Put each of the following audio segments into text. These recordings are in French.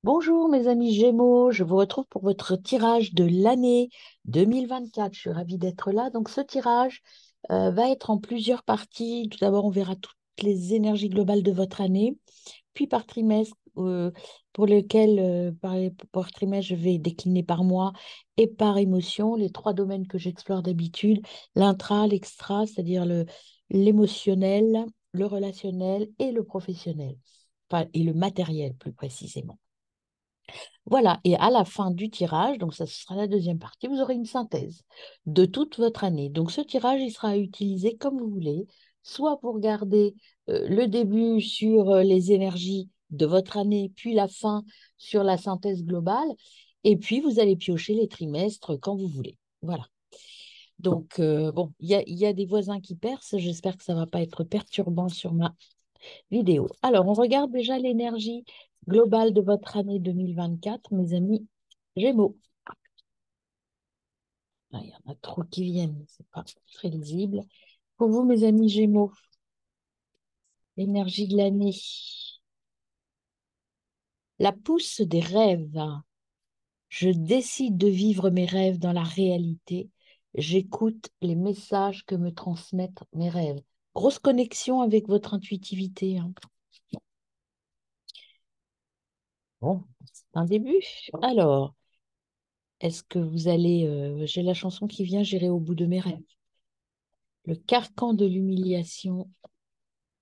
Bonjour mes amis Gémeaux, je vous retrouve pour votre tirage de l'année 2024. Je suis ravie d'être là. Donc ce tirage va être en plusieurs parties. Tout d'abord, on verra toutes les énergies globales de votre année, puis par trimestre, pour lequel par trimestre, je vais décliner par mois et par émotion, les trois domaines que j'explore d'habitude, l'intra, l'extra, c'est-à-dire l'émotionnel, le relationnel et le professionnel, enfin, et le matériel plus précisément. Voilà, et à la fin du tirage, donc ça ce sera la deuxième partie, vous aurez une synthèse de toute votre année. Donc ce tirage, il sera utilisé comme vous voulez, soit pour garder le début sur les énergies de votre année, puis la fin sur la synthèse globale, et puis vous allez piocher les trimestres quand vous voulez. Voilà. Donc, bon, il y a des voisins qui percent, j'espère que ça ne va pas être perturbant sur ma vidéo. Alors, on regarde déjà l'énergie globale de votre année 2024, mes amis Gémeaux. Ah, il y en a trop qui viennent, c'est pas très lisible. Pour vous, mes amis Gémeaux, l'énergie de l'année. La pousse des rêves. Je décide de vivre mes rêves dans la réalité. J'écoute les messages que me transmettent mes rêves. Grosse connexion avec votre intuitivité, hein. Bon, c'est un début. Alors, est-ce que vous allez... j'ai la chanson qui vient, j'irai au bout de mes rêves. Le carcan de l'humiliation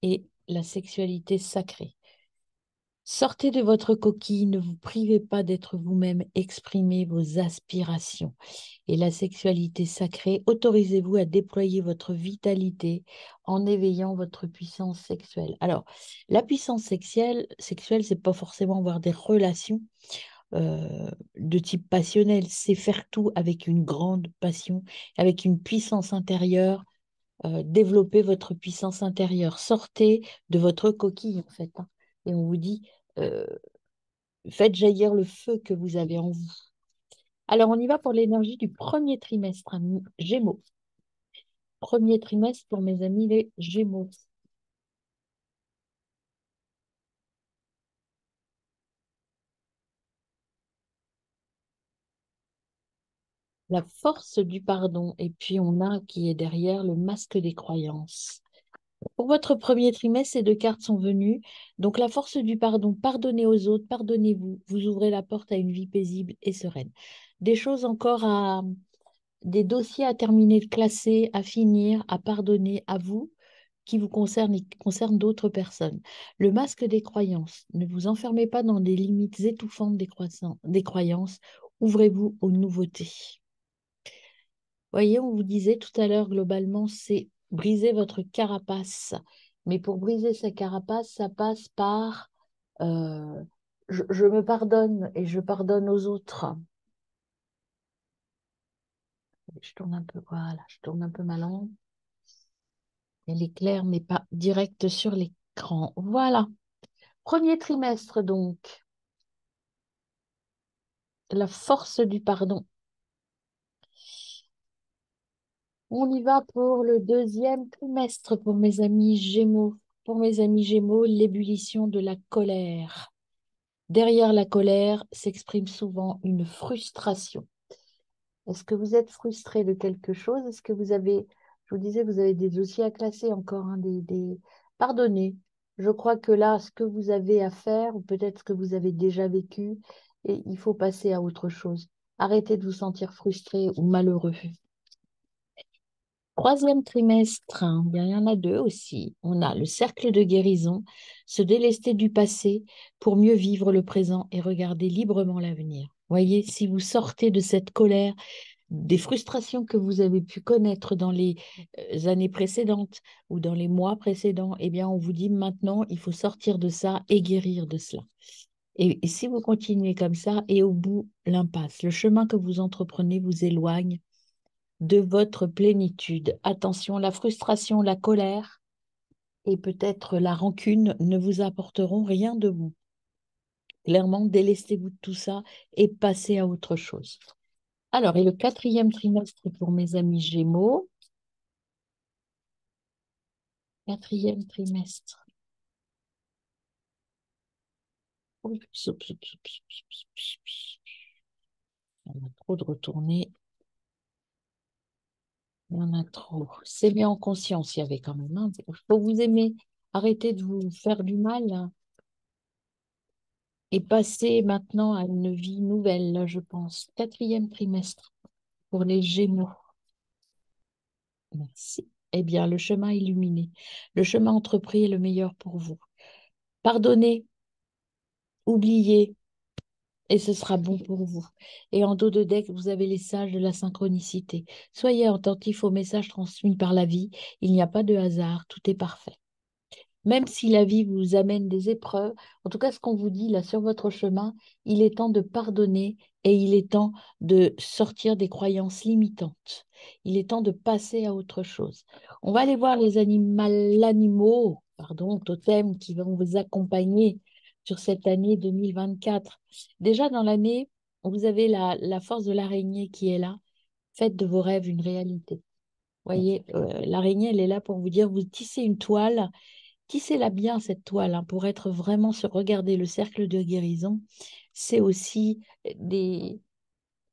et la sexualité sacrée. Sortez de votre coquille, ne vous privez pas d'être vous-même, exprimez vos aspirations. Et la sexualité sacrée, autorisez-vous à déployer votre vitalité en éveillant votre puissance sexuelle. Alors, la puissance sexuelle, c'est pas forcément avoir des relations de type passionnel, c'est faire tout avec une grande passion, avec une puissance intérieure, développer votre puissance intérieure. Sortez de votre coquille, en fait, hein. Et on vous dit, euh, faites jaillir le feu que vous avez en vous. Alors, on y va pour l'énergie du premier trimestre, amis Gémeaux. Premier trimestre pour mes amis les Gémeaux. La force du pardon. Et puis, on a qui est derrière le masque des croyances. Pour votre premier trimestre, ces deux cartes sont venues. Donc, la force du pardon, pardonnez aux autres, pardonnez-vous. Vous ouvrez la porte à une vie paisible et sereine. Des choses encore des dossiers à terminer de classer, à finir, à pardonner à vous, qui vous concernent et qui concernent d'autres personnes. Le masque des croyances. Ne vous enfermez pas dans des limites étouffantes des croyances. Ouvrez-vous aux nouveautés. Voyez, on vous disait tout à l'heure, globalement, c'est briser votre carapace. Mais pour briser sa carapace, ça passe par euh, je me pardonne et je pardonne aux autres. Je tourne un peu, voilà, je tourne un peu ma langue. Elle est claire, mais pas directe sur l'écran. Voilà. Premier trimestre, donc, la force du pardon. On y va pour le deuxième trimestre pour mes amis Gémeaux. Pour mes amis Gémeaux, l'ébullition de la colère. Derrière la colère s'exprime souvent une frustration. Est-ce que vous êtes frustré de quelque chose? Est-ce que vous avez, je vous disais, vous avez des dossiers à classer encore, hein, Pardonnez. Je crois que là, ce que vous avez à faire, ou peut-être ce que vous avez déjà vécu, et il faut passer à autre chose. Arrêtez de vous sentir frustré ou malheureux. Troisième trimestre, hein, bien, il y en a deux aussi. On a le cercle de guérison, se délester du passé pour mieux vivre le présent et regarder librement l'avenir. Voyez, si vous sortez de cette colère, des frustrations que vous avez pu connaître dans les années précédentes ou dans les mois précédents, eh bien, on vous dit maintenant, il faut sortir de ça et guérir de cela. Et si vous continuez comme ça, et au bout, l'impasse, le chemin que vous entreprenez vous éloigne de votre plénitude. Attention, la frustration, la colère et peut-être la rancune ne vous apporteront rien de bon. Clairement, délestez-vous de tout ça et passez à autre chose. Alors, et le quatrième trimestre pour mes amis Gémeaux, quatrième trimestre. Oups, oups, oups, oups, oups, oups, oups. Il y en a trop de retournées. Il y en a trop. S'aimer en conscience, il y avait quand même. Hein. Il faut vous aimer. Arrêtez de vous faire du mal hein, et passer maintenant à une vie nouvelle, là, je pense. Quatrième trimestre pour les Gémeaux. Merci. Eh bien, le chemin illuminé, le chemin entrepris est le meilleur pour vous. Pardonnez, oubliez, et ce sera bon pour vous. Et en dos de deck, vous avez les sages de la synchronicité. Soyez attentifs aux messages transmis par la vie. Il n'y a pas de hasard, tout est parfait. Même si la vie vous amène des épreuves, en tout cas, ce qu'on vous dit là sur votre chemin, il est temps de pardonner et il est temps de sortir des croyances limitantes. Il est temps de passer à autre chose. On va aller voir l'animaux, pardon, totems qui vont vous accompagner sur cette année 2024. Déjà dans l'année, vous avez la force de l'araignée qui est là. Faites de vos rêves une réalité. Voyez, l'araignée, elle est là pour vous dire, vous tissez une toile. Tissez-la bien, cette toile, hein, pour être vraiment sur regarder le cercle de guérison. C'est aussi des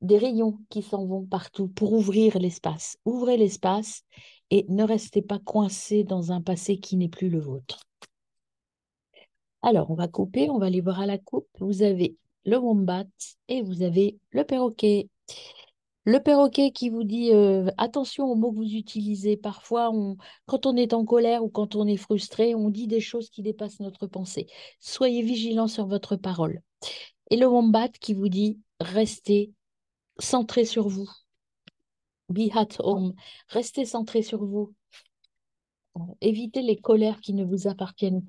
rayons qui s'en vont partout pour ouvrir l'espace. Ouvrez l'espace et ne restez pas coincé dans un passé qui n'est plus le vôtre. Alors, on va couper, on va aller voir à la coupe. Vous avez le wombat et vous avez le perroquet. Le perroquet qui vous dit attention aux mots que vous utilisez. Parfois, quand on est en colère ou quand on est frustré, on dit des choses qui dépassent notre pensée. Soyez vigilants sur votre parole. Et le wombat qui vous dit restez centré sur vous. Be at home. Restez centré sur vous. Évitez les colères qui ne vous appartiennent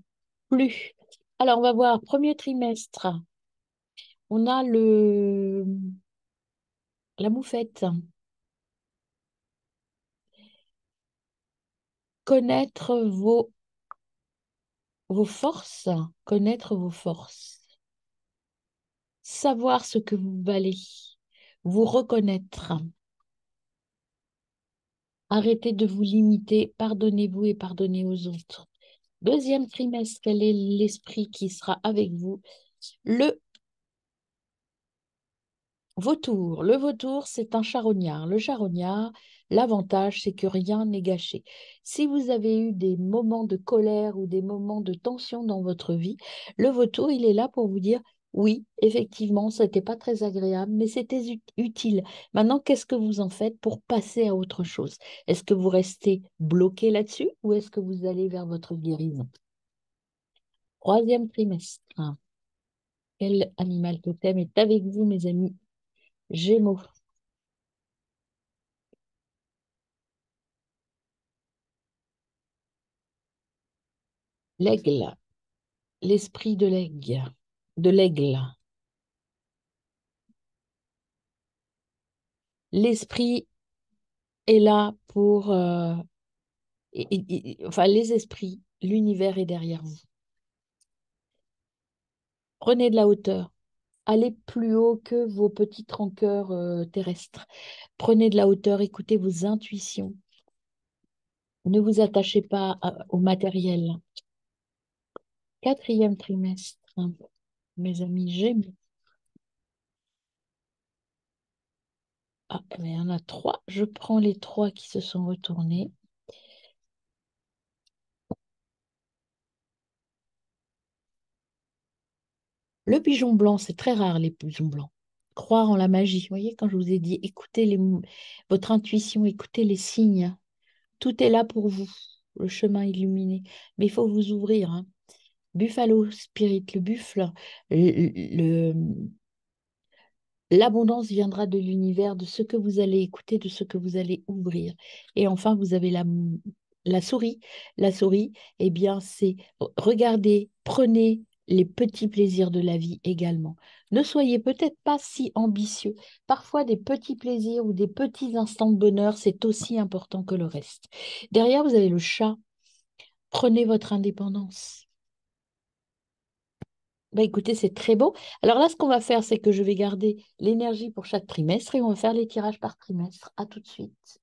plus. Alors, on va voir premier trimestre. On a la moufette. Connaître vos forces, connaître vos forces, savoir ce que vous valez, vous reconnaître, arrêtez de vous limiter, pardonnez-vous et pardonnez aux autres. Deuxième trimestre, quel est l'esprit qui sera avec vous? Le vautour. Le vautour, c'est un charognard. Le charognard, l'avantage, c'est que rien n'est gâché. Si vous avez eu des moments de colère ou des moments de tension dans votre vie, le vautour, il est là pour vous dire, oui, effectivement, ce n'était pas très agréable, mais c'était utile. Maintenant, qu'est-ce que vous en faites pour passer à autre chose? Est-ce que vous restez bloqué là-dessus ou est-ce que vous allez vers votre guérison? Troisième trimestre. Quel animal totem est avec vous, mes amis Gémeaux? L'aigle. L'esprit de l'aigle. L'esprit est là pour, enfin les esprits, l'univers est derrière vous. Prenez de la hauteur, allez plus haut que vos petites rancœurs terrestres. Prenez de la hauteur, écoutez vos intuitions. Ne vous attachez pas au matériel. Quatrième trimestre, hein, mes amis Gémeaux. Ah, mais il y en a trois. Je prends les trois qui se sont retournés. Le pigeon blanc, c'est très rare les pigeons blancs. Croire en la magie. Vous voyez, quand je vous ai dit, écoutez votre intuition, écoutez les signes. Tout est là pour vous, le chemin illuminé. Mais il faut vous ouvrir. Hein. Buffalo Spirit, le buffle, le- l'abondance viendra de l'univers, de ce que vous allez écouter, de ce que vous allez ouvrir. Et enfin, vous avez la souris. La souris, eh bien, c'est regardez, prenez les petits plaisirs de la vie également. Ne soyez peut-être pas si ambitieux. Parfois, des petits plaisirs ou des petits instants de bonheur, c'est aussi important que le reste. Derrière, vous avez le chat. Prenez votre indépendance. Bah écoutez, c'est très beau. Alors là, ce qu'on va faire, c'est que je vais garder l'énergie pour chaque trimestre et on va faire les tirages par trimestre. À tout de suite.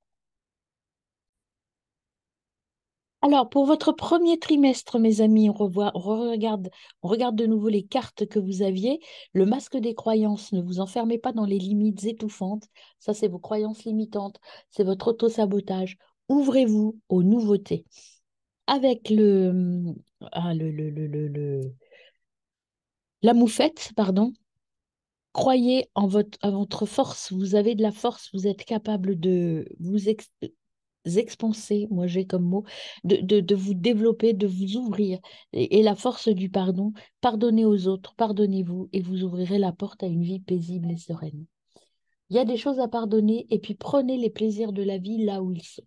Alors, pour votre premier trimestre, mes amis, on regarde de nouveau les cartes que vous aviez. Le masque des croyances, ne vous enfermez pas dans les limites étouffantes. Ça, c'est vos croyances limitantes, c'est votre auto-sabotage. Ouvrez-vous aux nouveautés. Avec la moufette, pardon, croyez en votre force. Vous avez de la force, vous êtes capable de expanser, moi j'ai comme mot, de vous développer, de vous ouvrir. Et la force du pardon, pardonnez aux autres, pardonnez-vous, et vous ouvrirez la porte à une vie paisible et sereine. Il y a des choses à pardonner, et puis prenez les plaisirs de la vie là où ils sont.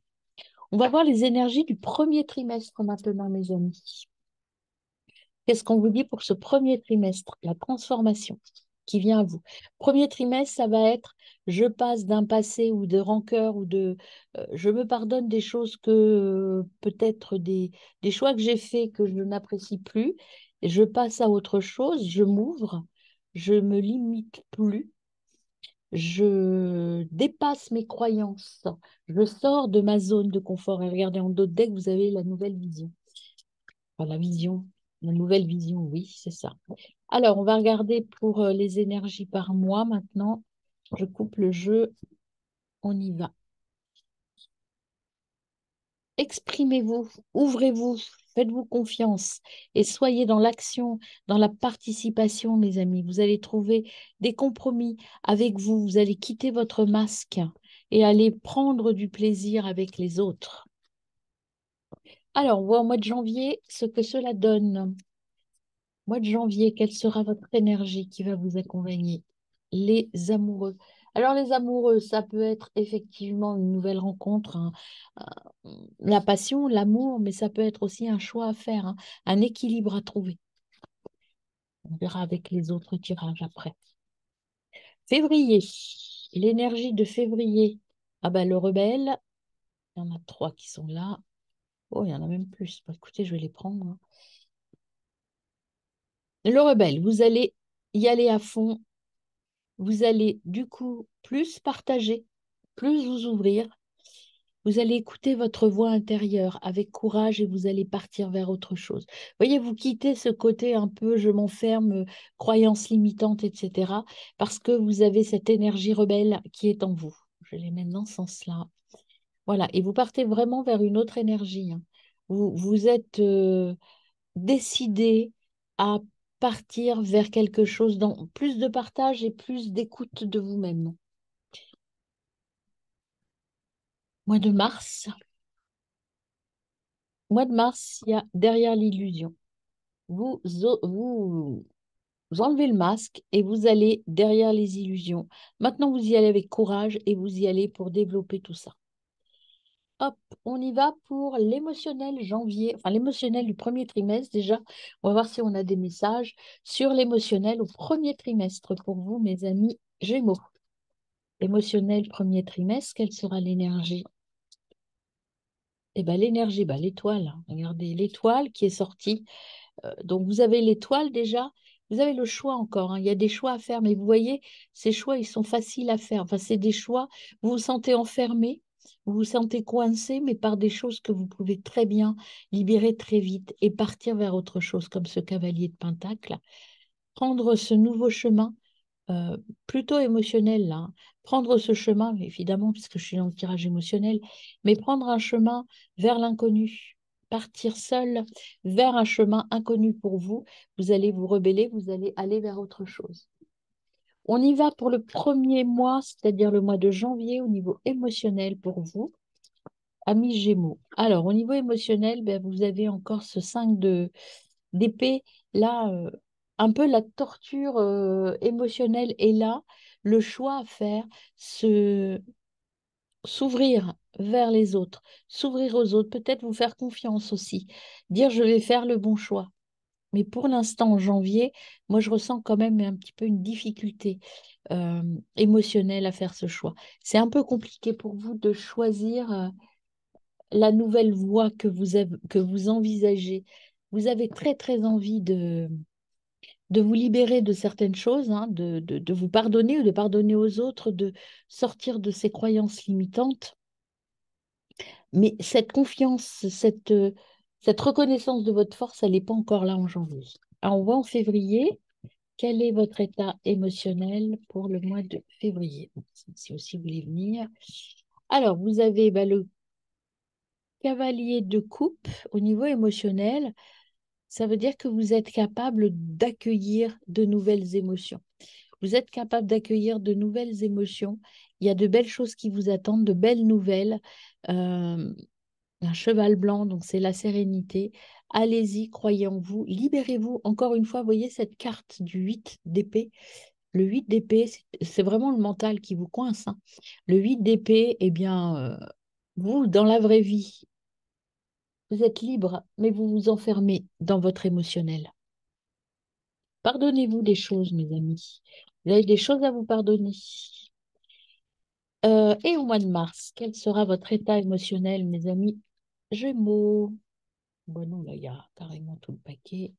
On va voir les énergies du premier trimestre maintenant, mes amis. Qu'est-ce qu'on vous dit pour ce premier trimestre? La transformation qui vient à vous. Premier trimestre, ça va être je passe d'un passé ou de rancœur ou de je me pardonne des choses que peut-être des choix que j'ai faits que je n'apprécie plus. Et je passe à autre chose, je m'ouvre, je me limite plus, je dépasse mes croyances, je sors de ma zone de confort. Et regardez en dos de deck, vous avez la nouvelle vision. Enfin, la nouvelle vision, oui, c'est ça. Alors, on va regarder pour les énergies par mois maintenant. Je coupe le jeu, on y va. Exprimez-vous, ouvrez-vous, faites-vous confiance et soyez dans l'action, dans la participation, mes amis. Vous allez trouver des compromis avec vous. Vous allez quitter votre masque et aller prendre du plaisir avec les autres. Alors, on voit au mois de janvier ce que cela donne. Mois de janvier, quelle sera votre énergie qui va vous accompagner? Les amoureux. Alors, les amoureux, ça peut être effectivement une nouvelle rencontre, la passion, l'amour, mais ça peut être aussi un choix à faire, hein, un équilibre à trouver. On verra avec les autres tirages après. Février, l'énergie de février. Ah ben, le rebelle, il y en a trois qui sont là. Oh, il y en a même plus. Bah, écoutez, je vais les prendre, hein. Le rebelle, vous allez y aller à fond. Vous allez du coup plus partager, plus vous ouvrir. Vous allez écouter votre voix intérieure avec courage et vous allez partir vers autre chose. Voyez, vous quittez ce côté un peu je m'enferme, croyances limitantes, etc. parce que vous avez cette énergie rebelle qui est en vous. Je les mets dans ce sens-là. Voilà, et vous partez vraiment vers une autre énergie, hein. Vous êtes décidé à partir vers quelque chose dans plus de partage et plus d'écoute de vous-même. Mois de mars, mois de mars, il y a derrière l'illusion. Vous enlevez le masque et vous allez derrière les illusions. Maintenant, vous y allez avec courage et vous y allez pour développer tout ça. Hop, on y va pour l'émotionnel janvier, enfin l'émotionnel du premier trimestre déjà. On va voir si on a des messages sur l'émotionnel au premier trimestre pour vous, mes amis Gémeaux. Émotionnel premier trimestre, quelle sera l'énergie? Eh bien, l'énergie, bah, l'étoile, hein. Regardez, l'étoile qui est sortie. Donc, vous avez l'étoile déjà. Vous avez le choix encore, hein. Il y a des choix à faire, mais vous voyez, ces choix, ils sont faciles à faire. Enfin, c'est des choix, vous vous sentez enfermé, vous vous sentez coincé, mais par des choses que vous pouvez très bien libérer très vite et partir vers autre chose, comme ce cavalier de Pentacle. Prendre ce nouveau chemin euh, plutôt émotionnel, là, hein. Prendre ce chemin, évidemment, puisque je suis dans le tirage émotionnel, mais prendre un chemin vers l'inconnu, partir seul vers un chemin inconnu pour vous, vous allez vous rebeller, vous allez aller vers autre chose. On y va pour le premier mois, c'est-à-dire le mois de janvier au niveau émotionnel pour vous, amis Gémeaux. Alors, au niveau émotionnel, ben, vous avez encore ce 5 d'épée, là, un peu la torture émotionnelle est là, le choix à faire, s'ouvrir vers les autres, s'ouvrir aux autres, peut-être vous faire confiance aussi, dire je vais faire le bon choix. Mais pour l'instant, en janvier, moi, je ressens quand même un petit peu une difficulté euh, émotionnelle à faire ce choix. C'est un peu compliqué pour vous de choisir la nouvelle voie que vous envisagez. Vous avez très, très envie de vous libérer de certaines choses, hein, de vous pardonner ou de pardonner aux autres, de sortir de ces croyances limitantes. Mais cette confiance, cette reconnaissance de votre force, elle n'est pas encore là en janvier. Alors, on voit en février, quel est votre état émotionnel pour le mois de février? Bon, si aussi vous voulez venir. Alors, vous avez bah, le cavalier de coupe au niveau émotionnel. Ça veut dire que vous êtes capable d'accueillir de nouvelles émotions. Vous êtes capable d'accueillir de nouvelles émotions. Il y a de belles choses qui vous attendent, de belles nouvelles. Euh, un cheval blanc, donc c'est la sérénité. Allez-y, croyez en vous, libérez-vous. Encore une fois, vous voyez cette carte du 8 d'épée. Le 8 d'épée, c'est vraiment le mental qui vous coince, hein. Le 8 d'épée, eh bien, vous, dans la vraie vie, vous êtes libre, mais vous vous enfermez dans votre émotionnel. Pardonnez-vous des choses, mes amis. Vous avez des choses à vous pardonner. Et au mois de mars, quel sera votre état émotionnel, mes amis Gémeaux? Bon, non, là, il y a carrément tout le paquet.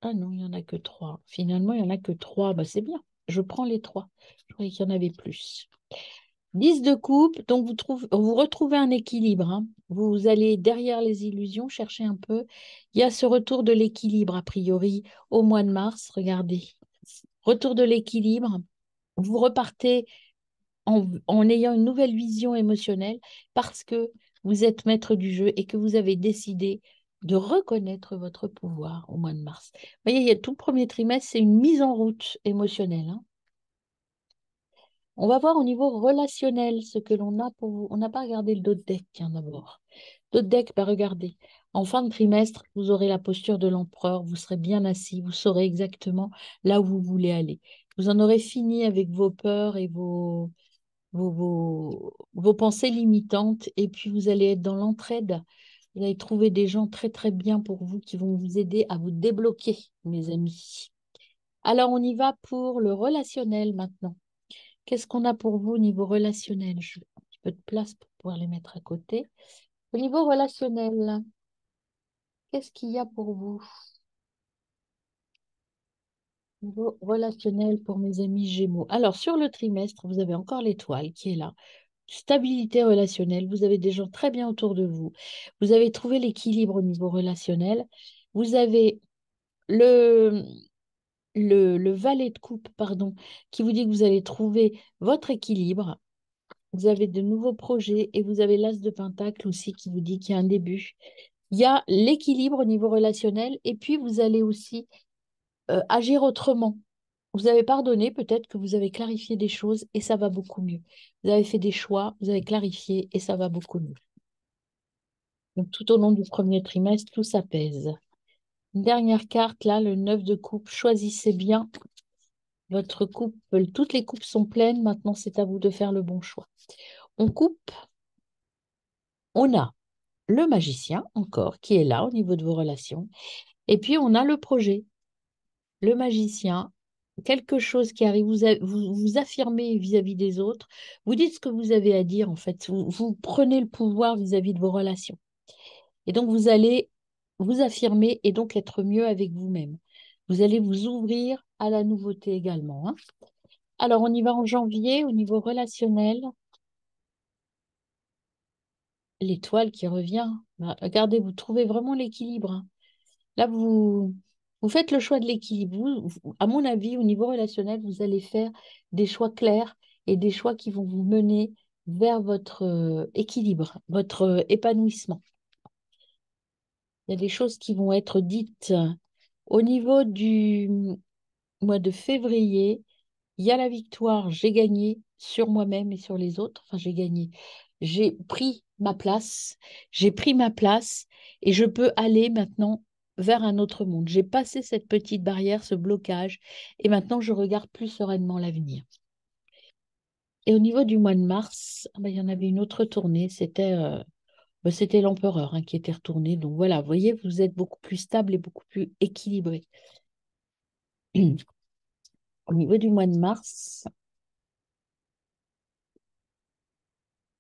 Ah non, il n'y en a que trois. Finalement, il n'y en a que trois. Bah, c'est bien. Je prends les trois. Je croyais qu'il y en avait plus. 10 de coupe, donc vous retrouvez un équilibre, hein. Vous allez derrière les illusions chercher un peu. Il y a ce retour de l'équilibre, a priori, au mois de mars. Regardez. Retour de l'équilibre. Vous repartez en ayant une nouvelle vision émotionnelle parce que vous êtes maître du jeu et que vous avez décidé de reconnaître votre pouvoir au mois de mars. Vous voyez, il y a tout le premier trimestre, c'est une mise en route émotionnelle, hein. On va voir au niveau relationnel ce que l'on a pour vous. On n'a pas regardé le dos de deck, tiens, d'abord. Dos de deck, bah, regardez. En fin de trimestre, vous aurez la posture de l'empereur, vous serez bien assis, vous saurez exactement là où vous voulez aller. Vous en aurez fini avec vos peurs et vos pensées limitantes, et puis vous allez être dans l'entraide. Vous allez trouver des gens très très bien pour vous qui vont vous aider à vous débloquer, mes amis. Alors on y va pour le relationnel maintenant. Qu'est-ce qu'on a pour vous au niveau relationnel? Je veux un petit peu de place pour pouvoir les mettre à côté. Au niveau relationnel, qu'est-ce qu'il y a pour vous? Au niveau relationnel pour mes amis Gémeaux. Alors sur le trimestre, vous avez encore l'étoile qui est là. Stabilité relationnelle, vous avez des gens très bien autour de vous, vous avez trouvé l'équilibre au niveau relationnel, vous avez le, le valet de coupe, pardon, qui vous dit que vous allez trouver votre équilibre, vous avez de nouveaux projets et vous avez l'as de pentacle aussi qui vous dit qu'il y a un début. Il y a l'équilibre au niveau relationnel et puis vous allez aussi agir autrement. Vous avez pardonné, peut-être que vous avez clarifié des choses et ça va beaucoup mieux. Vous avez fait des choix, vous avez clarifié et ça va beaucoup mieux. Donc, tout au long du premier trimestre, tout s'apaise. Une dernière carte, là, le 9 de coupe. Choisissez bien votre coupe. Toutes les coupes sont pleines. Maintenant, c'est à vous de faire le bon choix. On coupe. On a le magicien, encore, qui est là au niveau de vos relations. Et puis, on a le projet, le magicien, quelque chose qui arrive, vous affirmez vis-à-vis des autres, vous dites ce que vous avez à dire, en fait. Vous prenez le pouvoir vis-à-vis de vos relations. Et donc, vous allez vous affirmer et donc être mieux avec vous-même. Vous allez vous ouvrir à la nouveauté également, hein. Alors, on y va en janvier au niveau relationnel. L'étoile qui revient. Bah, regardez, vous trouvez vraiment l'équilibre, hein. Là, vous faites le choix de l'équilibre. À mon avis, au niveau relationnel, vous allez faire des choix clairs et des choix qui vont vous mener vers votre équilibre, votre épanouissement. Il y a des choses qui vont être dites au niveau du mois de février. Il y a la victoire, j'ai gagné sur moi-même et sur les autres. Enfin, j'ai gagné. J'ai pris ma place et je peux aller maintenant vers un autre monde. J'ai passé cette petite barrière, ce blocage, et maintenant je regarde plus sereinement l'avenir. Et au niveau du mois de mars, ah ben, il y en avait une autre tournée, c'était l'empereur, hein, qui était retourné. Donc voilà, vous voyez, vous êtes beaucoup plus stable et beaucoup plus équilibré. Au niveau du mois de mars,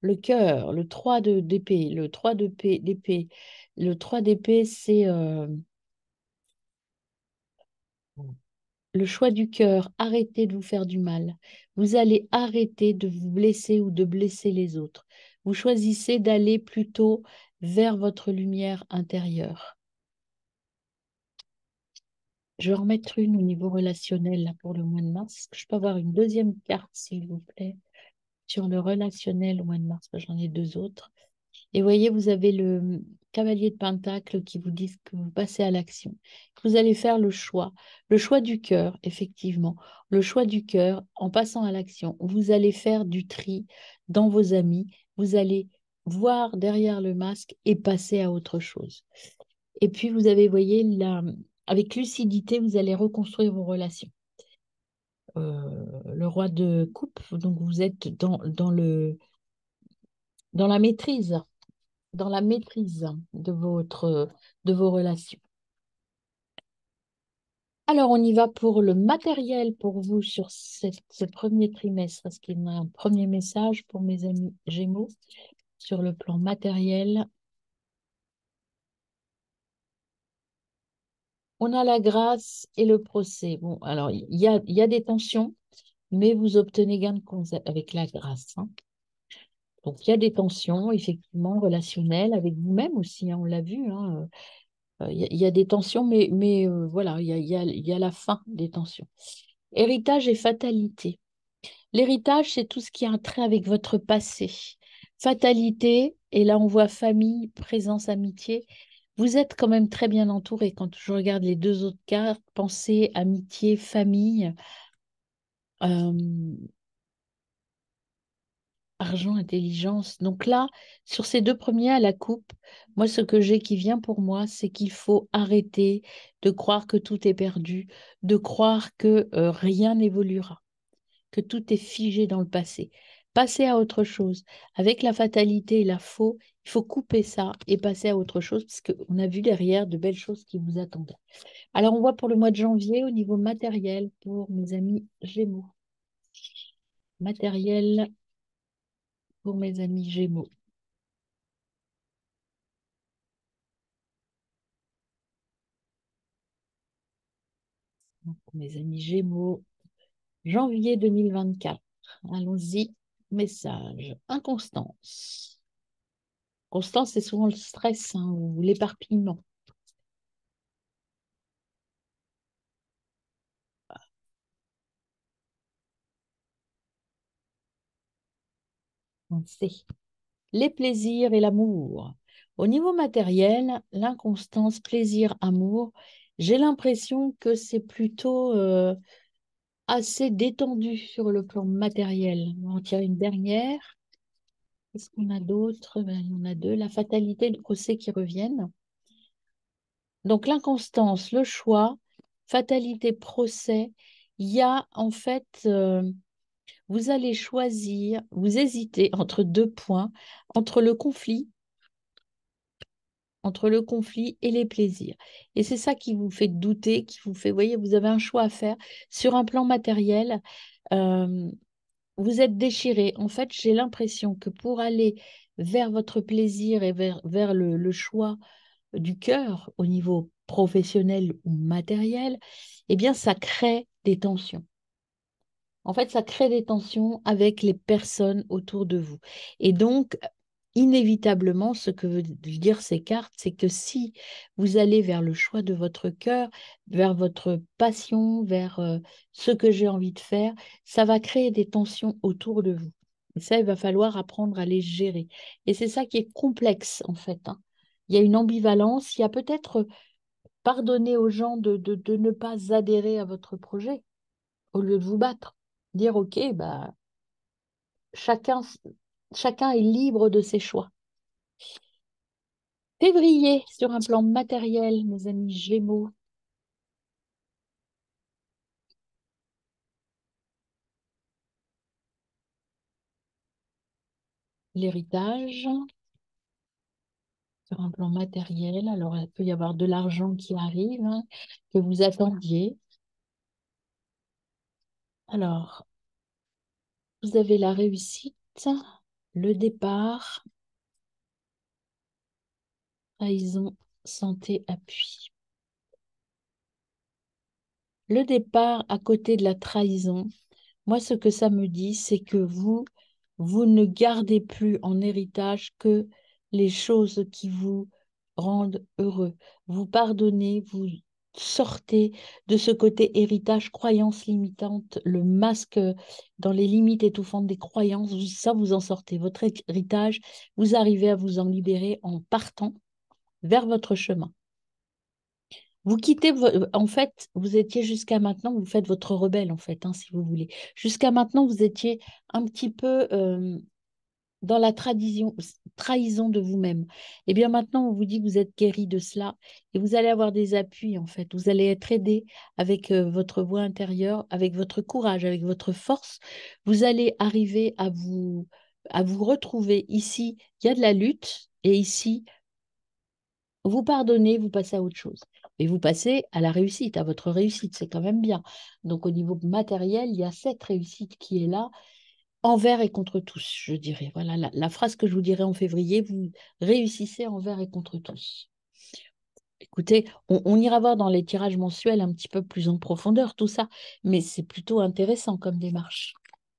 le cœur, le 3 d'épée, le 3 d'épée, le 3 d'épée, c'est le choix du cœur. Arrêtez de vous faire du mal. Vous allez arrêter de vous blesser ou de blesser les autres. vous choisissez d'aller plutôt vers votre lumière intérieure. Je vais en mettre une au niveau relationnel là, pour le mois de mars. Est-ce que je peux avoir une deuxième carte, s'il vous plaît, sur le relationnel au mois de mars? Parce que j'en ai deux autres. Et voyez, vous avez le cavalier de Pentacle qui vous dit que vous passez à l'action. Vous allez faire le choix du cœur, effectivement, le choix du cœur en passant à l'action. Vous allez faire du tri dans vos amis, vous allez voir derrière le masque et passer à autre chose. Et puis, vous avez, voyez, avec lucidité, vous allez reconstruire vos relations. Le roi de coupe, donc vous êtes dans la maîtrise de vos relations. Alors, on y va pour le matériel pour vous sur ce premier trimestre. Est-ce qu'il y a un premier message pour mes amis Gémeaux sur le plan matériel? On a la grâce et le procès. Bon, alors, il y a des tensions, mais vous obtenez gain de cause avec la grâce, hein. Donc, il y a des tensions, effectivement, relationnelles avec vous-même aussi, hein, on l'a vu, hein. Il y a des tensions, mais voilà, il y a la fin des tensions. Héritage et fatalité. L'héritage, c'est tout ce qui a un trait avec votre passé. Fatalité, et là on voit famille, présence, amitié. Vous êtes quand même très bien entouré. Quand je regarde les deux autres cartes, pensée, amitié, famille, euh, argent, intelligence. Donc là, sur ces deux premiers à la coupe, moi, ce que j'ai qui vient pour moi, c'est qu'il faut arrêter de croire que tout est perdu, de croire que rien n'évoluera, que tout est figé dans le passé. Passer à autre chose. Avec la fatalité et la faux, il faut couper ça et passer à autre chose parce qu'on a vu derrière de belles choses qui vous attendaient. Alors, on voit pour le mois de janvier au niveau matériel pour mes amis Gémeaux. Matériel pour mes amis Gémeaux. Donc, pour mes amis Gémeaux, janvier 2024. Allons-y. Message. Inconstance. Constance, c'est souvent le stress, hein, ou l'éparpillement. On sait. Les plaisirs et l'amour. Au niveau matériel, l'inconstance, plaisir, amour, j'ai l'impression que c'est plutôt assez détendu sur le plan matériel. On va en tirer une dernière. Qu'est-ce qu'on a d'autre? Ben, il y en a deux. La fatalité et le procès qui reviennent. Donc l'inconstance, le choix, fatalité, procès, il y a en fait, vous allez choisir, vous hésitez entre deux points, entre le conflit, entre le conflit et les plaisirs. Et c'est ça qui vous fait douter, qui vous fait, voyez, vous avez un choix à faire sur un plan matériel. euh, vous êtes déchiré. En fait, j'ai l'impression que pour aller vers votre plaisir et vers le choix du cœur au niveau professionnel ou matériel, eh bien, ça crée des tensions. En fait, ça crée des tensions avec les personnes autour de vous. Et donc, inévitablement, ce que veut dire ces cartes, c'est que si vous allez vers le choix de votre cœur, vers votre passion, vers ce que j'ai envie de faire, ça va créer des tensions autour de vous. Et ça, il va falloir apprendre à les gérer. Et c'est ça qui est complexe, en fait, hein. Il y a une ambivalence, il y a peut-être pardonner aux gens de ne pas adhérer à votre projet au lieu de vous battre. Dire, OK, bah, chacun, chacun est libre de ses choix. Février, sur un plan matériel, mes amis Gémeaux, l'héritage, sur un plan matériel. Alors, il peut y avoir de l'argent qui arrive, hein, que vous attendiez. Alors, vous avez la réussite, le départ, trahison, santé, appui. Le départ à côté de la trahison, moi, ce que ça me dit, c'est que vous Vous ne gardez plus en héritage que les choses qui vous rendent heureux. Vous pardonnez, vous sortez de ce côté héritage, croyance limitante, le masque dans les limites étouffantes des croyances, ça vous en sortez. Votre héritage, vous arrivez à vous en libérer en partant vers votre chemin. Vous quittez, en fait, vous étiez jusqu'à maintenant, vous faites votre rebelle, en fait, hein, si vous voulez. Jusqu'à maintenant, vous étiez un petit peu dans la trahison de vous-même. Et bien maintenant, on vous dit que vous êtes guéri de cela et vous allez avoir des appuis, en fait. Vous allez être aidé avec votre voix intérieure, avec votre courage, avec votre force. Vous allez arriver à vous retrouver. Ici, il y a de la lutte et ici, vous pardonnez, vous passez à autre chose. Et vous passez à la réussite, à votre réussite, c'est quand même bien. Donc au niveau matériel, il y a cette réussite qui est là, envers et contre tous, je dirais. Voilà la phrase que je vous dirai en février, vous réussissez envers et contre tous. Écoutez, on ira voir dans les tirages mensuels un petit peu plus en profondeur tout ça, mais c'est plutôt intéressant comme démarche.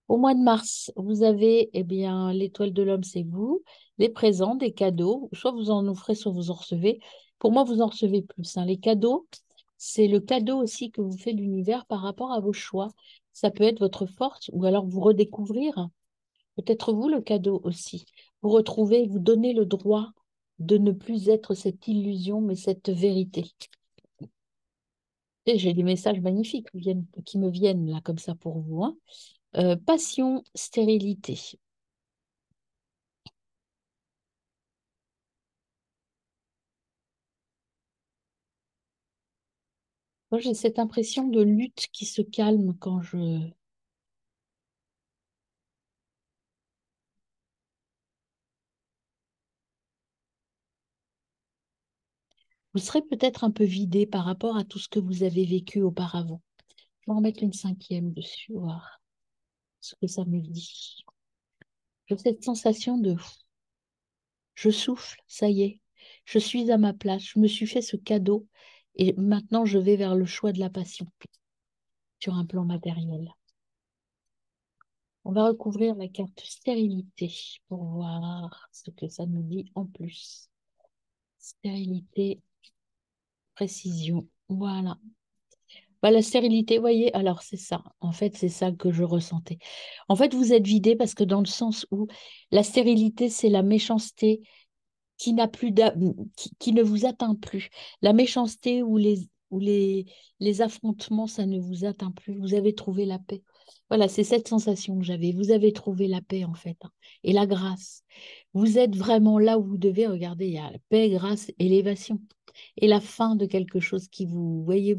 Au mois de mars, vous avez eh bien, l'étoile de l'homme, c'est vous, les présents, des cadeaux, soit vous en offrez, soit vous en recevez. Pour moi, vous en recevez plus, hein. Les cadeaux, c'est le cadeau aussi que vous fait l'univers par rapport à vos choix. Ça peut être votre force ou alors vous redécouvrir, peut-être vous le cadeau aussi. Vous retrouvez, vous donnez le droit de ne plus être cette illusion, mais cette vérité. Et j'ai des messages magnifiques qui me viennent là comme ça pour vous, hein. Passion, stérilité. Moi, j'ai cette impression de lutte qui se calme quand je... Vous serez peut-être un peu vidé par rapport à tout ce que vous avez vécu auparavant. Je vais en mettre une cinquième dessus, voir ce que ça me dit. J'ai cette sensation de je souffle, ça y est, je suis à ma place, je me suis fait ce cadeau et maintenant je vais vers le choix de la passion sur un plan matériel. On va recouvrir la carte stérilité pour voir ce que ça nous dit en plus. Stérilité, précision. Voilà. Bah, la stérilité, vous voyez, alors c'est ça. En fait, c'est ça que je ressentais. En fait, vous êtes vidé parce que dans le sens où la stérilité, c'est la méchanceté qui n'a plus qui ne vous atteint plus. La méchanceté ou les affrontements, ça ne vous atteint plus. Vous avez trouvé la paix. Voilà, c'est cette sensation que j'avais. Vous avez trouvé la paix, en fait, hein, et la grâce. Vous êtes vraiment là où vous devez regarder. Il y a la paix, grâce, élévation. Et la fin de quelque chose qui vous, voyez,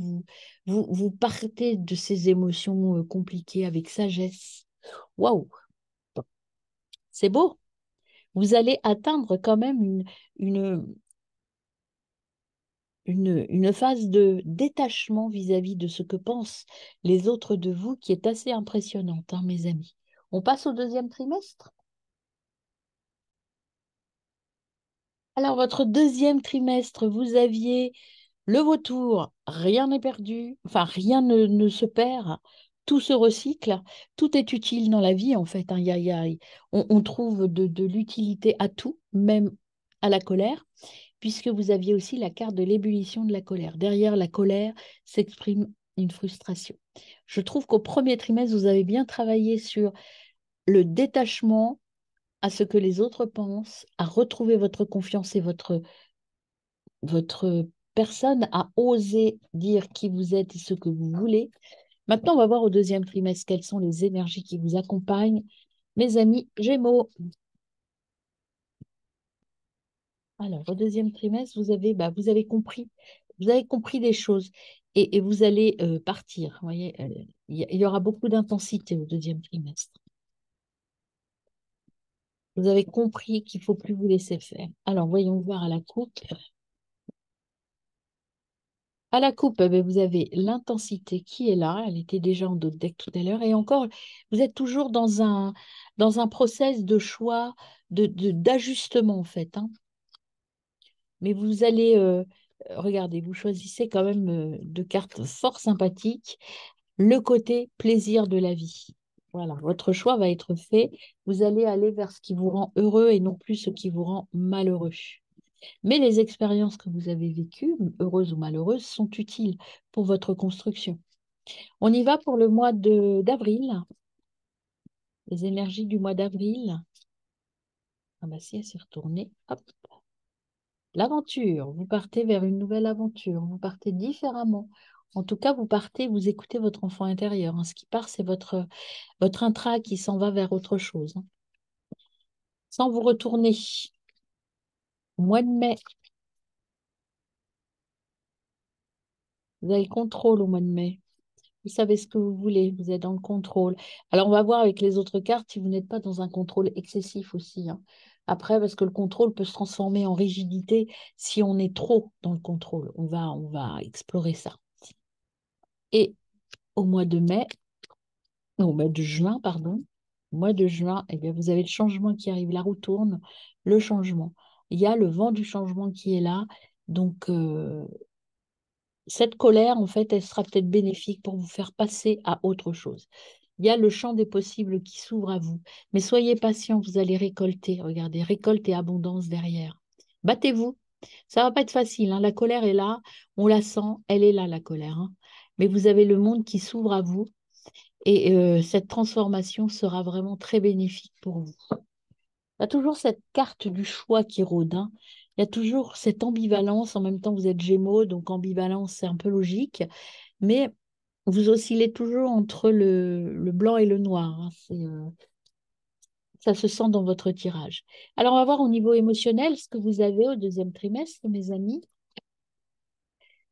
vous partez de ces émotions compliquées avec sagesse. Waouh, c'est beau. Vous allez atteindre quand même une, une phase de détachement vis-à-vis de ce que pensent les autres de vous qui est assez impressionnante, hein, mes amis. On passe au deuxième trimestre. Alors, votre deuxième trimestre, vous aviez le vautour, rien n'est perdu, enfin, rien ne se perd, tout se recycle, tout est utile dans la vie, en fait, hein. On trouve de l'utilité à tout, même à la colère, puisque vous aviez aussi la carte de l'ébullition de la colère. Derrière la colère s'exprime une frustration. Je trouve qu'au premier trimestre, vous avez bien travaillé sur le détachement à ce que les autres pensent, à retrouver votre confiance et votre personne, à oser dire qui vous êtes et ce que vous voulez. Maintenant, on va voir au deuxième trimestre quelles sont les énergies qui vous accompagnent. Mes amis Gémeaux, alors au deuxième trimestre, vous avez compris des choses et vous allez partir. Vous voyez, il y aura beaucoup d'intensité au deuxième trimestre. Vous avez compris qu'il ne faut plus vous laisser faire. Alors, voyons voir à la coupe. À la coupe, eh ben, vous avez l'intensité qui est là. Elle était déjà en dos de deck tout à l'heure. Et encore, vous êtes toujours dans un process de choix, d'ajustement, en fait, hein. Mais vous allez, regardez, vous choisissez quand même deux cartes fort sympathiques. Le côté plaisir de la vie. Voilà, votre choix va être fait. Vous allez aller vers ce qui vous rend heureux et non plus ce qui vous rend malheureux. Mais les expériences que vous avez vécues, heureuses ou malheureuses, sont utiles pour votre construction. On y va pour le mois d'avril, les énergies du mois d'avril. Ah bah si, elle s'est retournée. Hop. L'aventure, vous partez vers une nouvelle aventure, vous partez différemment. En tout cas, vous partez, vous écoutez votre enfant intérieur, hein. Ce qui part, c'est votre intra qui s'en va vers autre chose, hein. Sans vous retourner. Mois de mai, vous avez le contrôle au mois de mai. Vous savez ce que vous voulez, vous êtes dans le contrôle. Alors, on va voir avec les autres cartes si vous n'êtes pas dans un contrôle excessif aussi, hein. Après, parce que le contrôle peut se transformer en rigidité si on est trop dans le contrôle. On va explorer ça. Et au mois de mai, au mois de juin, pardon, au mois de juin, eh bien, vous avez le changement qui arrive, la roue tourne, le changement. Il y a le vent du changement qui est là. Donc, cette colère, en fait, elle sera peut-être bénéfique pour vous faire passer à autre chose. Il y a le champ des possibles qui s'ouvre à vous. Mais soyez patient, vous allez récolter. Regardez, récolte et abondance derrière. Battez-vous. Ça va pas être facile, hein. La colère est là, on la sent, elle est là, la colère, hein. Mais vous avez le monde qui s'ouvre à vous et cette transformation sera vraiment très bénéfique pour vous. Il y a toujours cette carte du choix qui rôde, hein. Il y a toujours cette ambivalence. En même temps, vous êtes Gémeaux, donc ambivalence, c'est un peu logique. Mais vous oscillez toujours entre le blanc et le noir, hein. Ça se sent dans votre tirage. Alors, on va voir au niveau émotionnel ce que vous avez au deuxième trimestre, mes amis.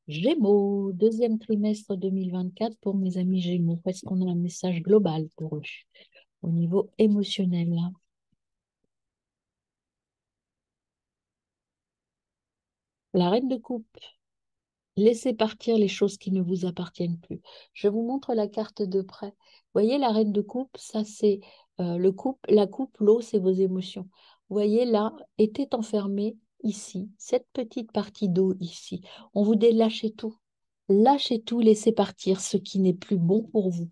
Gémeaux, deuxième trimestre 2024 pour mes amis Gémeaux. Est-ce qu'on a un message global pour eux au niveau émotionnel? La reine de coupe. Laissez partir les choses qui ne vous appartiennent plus. Je vous montre la carte de près. Vous voyez, la reine de coupe, ça c'est la coupe, l'eau, c'est vos émotions. Vous voyez, là, était enfermée ici, cette petite partie d'eau ici. On vous dit lâchez tout. Lâchez tout, laissez partir ce qui n'est plus bon pour vous.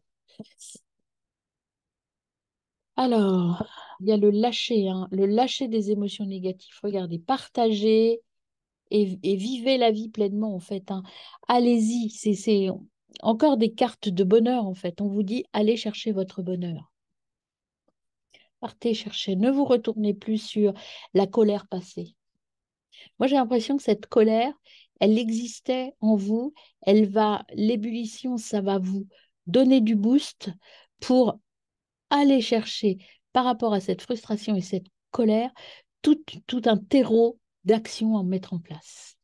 Alors, il y a le lâcher, hein, le lâcher des émotions négatives. Regardez, partagez, et vivez la vie pleinement, en fait, hein. Allez-y, c'est encore des cartes de bonheur, en fait. On vous dit, allez chercher votre bonheur. Partez chercher, ne vous retournez plus sur la colère passée. Moi, j'ai l'impression que cette colère, elle existait en vous, l'ébullition, ça va vous donner du boost pour aller chercher, par rapport à cette frustration et cette colère, tout un terreau d'action à mettre en place.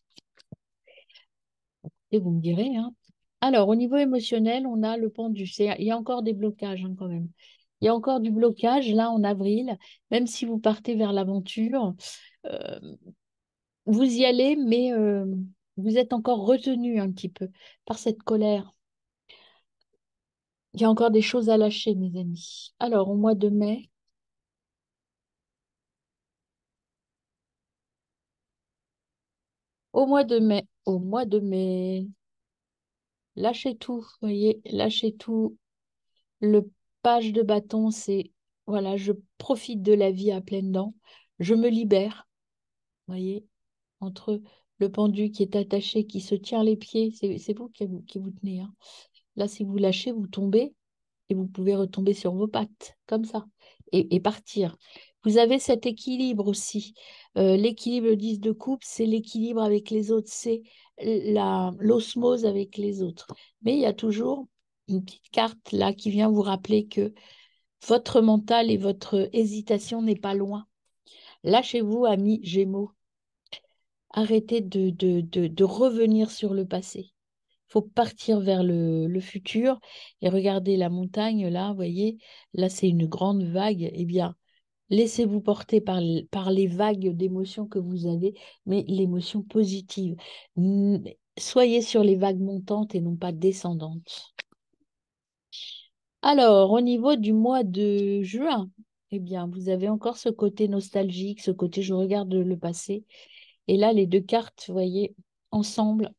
Et vous me direz, hein. Alors, au niveau émotionnel, on a le pendu. Il y a encore des blocages, hein, quand même. Il y a encore du blocage là en avril, même si vous partez vers l'aventure. euh, vous y allez, mais vous êtes encore retenu un petit peu par cette colère. Il y a encore des choses à lâcher, mes amis. Alors, au mois de mai, lâchez tout, vous voyez, lâchez tout. Le page de bâton, c'est, voilà, je profite de la vie à pleines dents, je me libère, vous voyez, entre le pendu qui est attaché, qui se tient les pieds, c'est vous qui vous tenez, hein. Là, si vous lâchez, vous tombez et vous pouvez retomber sur vos pattes, comme ça, et partir. Vous avez cet équilibre aussi. L'équilibre 10 de coupe, c'est l'équilibre avec les autres, c'est l'osmose avec les autres. Mais il y a toujours une petite carte là qui vient vous rappeler que votre mental et votre hésitation n'est pas loin. Lâchez-vous, amis Gémeaux. Arrêtez de revenir sur le passé. Il faut partir vers le futur et regardez la montagne là, vous voyez, là c'est une grande vague. Eh bien, laissez-vous porter par les vagues d'émotions que vous avez, mais l'émotion positive. Soyez sur les vagues montantes et non pas descendantes. Alors, au niveau du mois de juin, eh bien, vous avez encore ce côté nostalgique, ce côté je regarde le passé. Et là, les deux cartes, vous voyez, ensemble,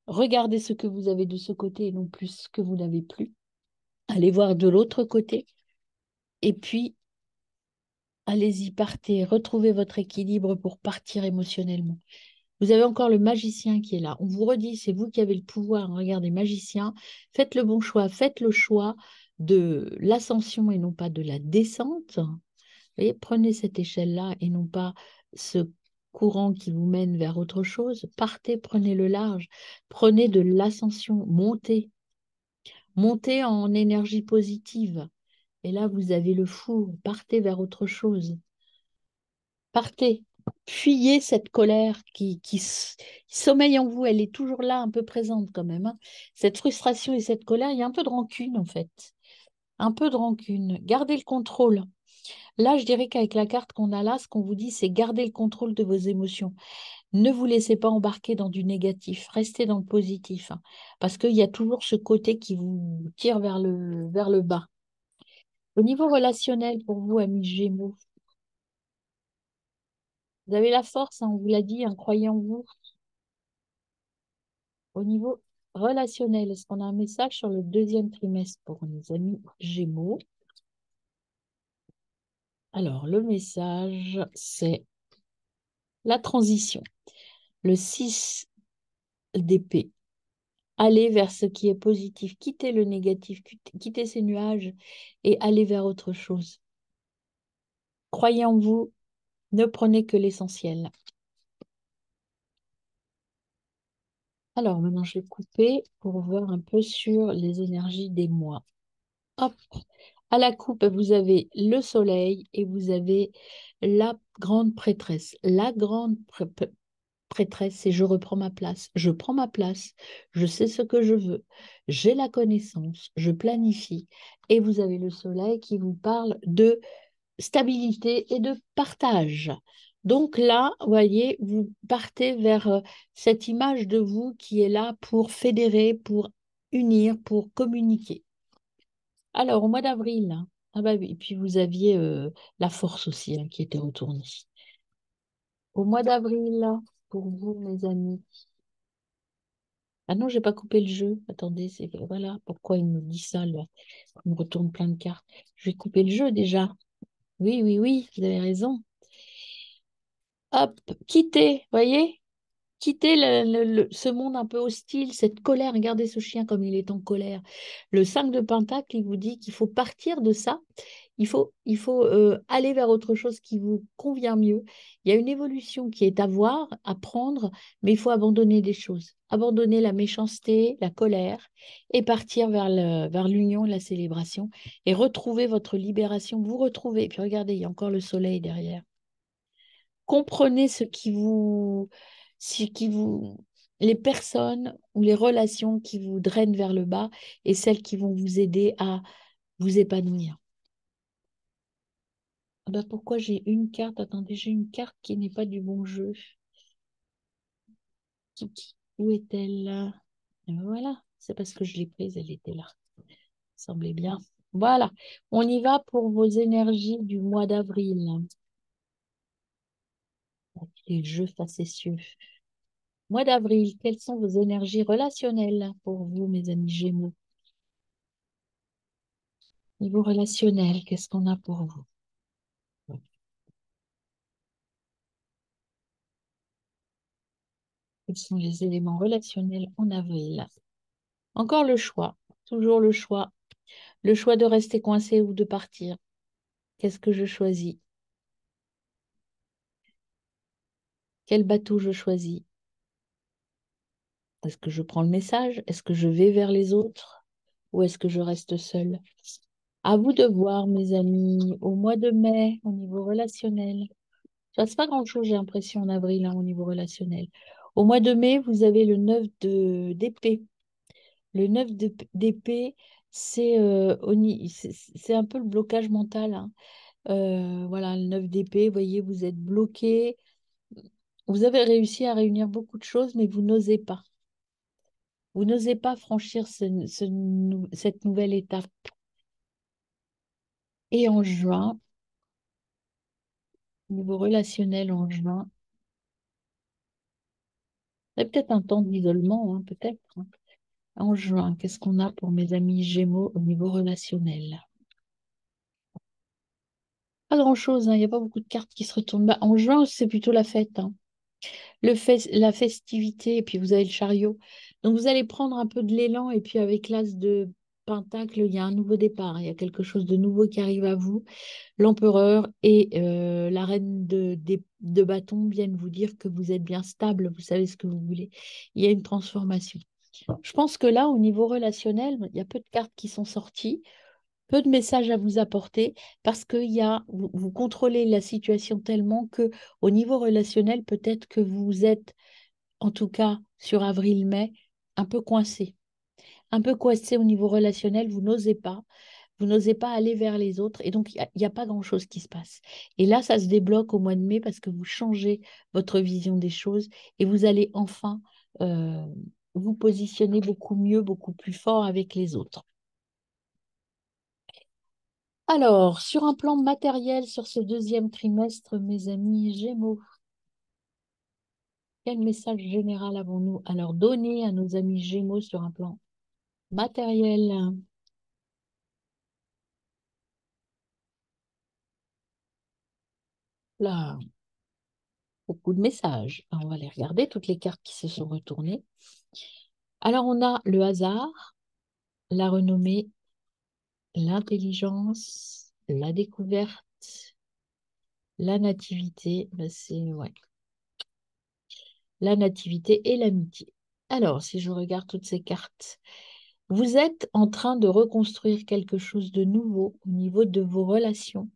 regardez ce que vous avez de ce côté et non plus ce que vous n'avez plus. Allez voir de l'autre côté. Et puis, allez-y, partez, retrouvez votre équilibre pour partir émotionnellement. Vous avez encore le magicien qui est là. On vous redit, c'est vous qui avez le pouvoir. Regardez, magicien, faites le bon choix. Faites le choix de l'ascension et non pas de la descente. Vous voyez, prenez cette échelle-là et non pas ce courant qui vous mène vers autre chose. Partez, prenez le large. Prenez de l'ascension. Montez. Montez en énergie positive. Et là, vous avez le fou. Partez vers autre chose. Partez, fuyez cette colère qui sommeille en vous. Elle est toujours là, un peu présente quand même, hein. Cette frustration et cette colère, il y a un peu de rancune en fait. Un peu de rancune. Gardez le contrôle. Là, je dirais qu'avec la carte qu'on a là, ce qu'on vous dit, c'est garder le contrôle de vos émotions. Ne vous laissez pas embarquer dans du négatif. Restez dans le positif, hein, parce qu'il y a toujours ce côté qui vous tire vers le bas. Au niveau relationnel, pour vous, amis Gémeaux, vous avez la force, hein, on vous l'a dit, hein, croyez en vous. Au niveau relationnel, est-ce qu'on a un message sur le deuxième trimestre pour nos amis Gémeaux? Alors, le message, c'est la transition. Le 6 d'épée. Allez vers ce qui est positif. Quittez le négatif, quittez ces nuages et allez vers autre chose. Croyez en vous, ne prenez que l'essentiel. Alors, maintenant, je vais couper pour voir un peu sur les énergies des mois. Hop. À la coupe, vous avez le soleil et vous avez la grande prêtresse. La grande prêtresse, c'est je reprends ma place. Je prends ma place. Je sais ce que je veux. J'ai la connaissance. Je planifie. Et vous avez le soleil qui vous parle de stabilité et de partage. Donc là, vous voyez, vous partez vers cette image de vous qui est là pour fédérer, pour unir, pour communiquer. Alors, au mois d'avril, hein. Ah bah oui, et puis vous aviez la force aussi hein, qui était retournée. Au mois d'avril, là, pour vous, mes amis. Ah non, j'ai pas coupé le jeu. Attendez, c'est voilà pourquoi il me dit ça, là. Il me retourne plein de cartes. Je vais couper le jeu déjà. Oui, oui, oui, vous avez raison. Hop, quittez, voyez? Quittez ce monde un peu hostile, cette colère. Regardez ce chien comme il est en colère. Le 5 de Pentacle, il vous dit qu'il faut partir de ça. Il faut aller vers autre chose qui vous convient mieux. Il y a une évolution qui est à voir, à prendre, mais il faut abandonner des choses. Abandonner la méchanceté, la colère et partir vers l'union, la célébration et retrouver votre libération. Vous retrouvez. Puis regardez, il y a encore le soleil derrière. Comprenez ce qui vous, les personnes ou les relations qui vous drainent vers le bas et celles qui vont vous aider à vous épanouir. Ah bah pourquoi j'ai une carte? Attendez, j'ai une carte qui n'est pas du bon jeu. Où est-elle? Et ben voilà, c'est parce que je l'ai prise, elle était là. Ça semblait bien. Voilà, on y va pour vos énergies du mois d'avril. Les jeux facétieux. Mois d'avril, quelles sont vos énergies relationnelles pour vous, mes amis Gémeaux? Niveau relationnel, qu'est-ce qu'on a pour vous? Quels sont les éléments relationnels en avril? Encore le choix, toujours le choix. Le choix de rester coincé ou de partir. Qu'est-ce que je choisis? Quel bateau je choisis? Est-ce que je prends le message? Est-ce que je vais vers les autres? Ou est-ce que je reste seule? À vous de voir, mes amis, au mois de mai, au niveau relationnel. Il ne passe pas grand-chose, j'ai l'impression, en avril, hein, au niveau relationnel. Au mois de mai, vous avez le 9 d'épée. Le 9 d'épée, c'est un peu le blocage mental, hein. Voilà, le 9 d'épée, vous voyez, vous êtes bloqué. Vous avez réussi à réunir beaucoup de choses, mais vous n'osez pas. Vous n'osez pas franchir cette nouvelle étape. Et en juin, niveau relationnel en juin, c'est peut-être un temps d'isolement, hein, peut-être, hein. En juin, qu'est-ce qu'on a pour mes amis Gémeaux au niveau relationnel? Pas grand-chose, hein, il n'y a pas beaucoup de cartes qui se retournent. Bah, en juin, c'est plutôt la fête, hein. La festivité, et puis vous avez le chariot. Donc vous allez prendre un peu de l'élan, et puis avec l'as de Pentacle, il y a un nouveau départ, il y a quelque chose de nouveau qui arrive à vous. L'empereur et la reine de bâton viennent vous dire que vous êtes bien stable, vous savez ce que vous voulez. Il y a une transformation. Je pense que là, au niveau relationnel, il y a peu de cartes qui sont sorties, peu de messages à vous apporter, parce que vous contrôlez la situation tellement que au niveau relationnel, peut-être que vous êtes, en tout cas sur avril-mai, un peu coincé. Un peu coincé au niveau relationnel, vous n'osez pas. Vous n'osez pas aller vers les autres et donc il y a pas grand-chose qui se passe. Et là, ça se débloque au mois de mai parce que vous changez votre vision des choses et vous allez enfin euh, vous positionner beaucoup mieux, beaucoup plus fort avec les autres. Alors, sur un plan matériel, sur ce deuxième trimestre, mes amis Gémeaux, quel message général avons-nous à leur donner à nos amis Gémeaux sur un plan matériel? Là, beaucoup de messages. Alors, on va les regarder, toutes les cartes qui se sont retournées. Alors, on a le hasard, la renommée, l'intelligence, la découverte, la nativité, ben ouais, la nativité et l'amitié. Alors, si je regarde toutes ces cartes, vous êtes en train de reconstruire quelque chose de nouveau au niveau de vos relations.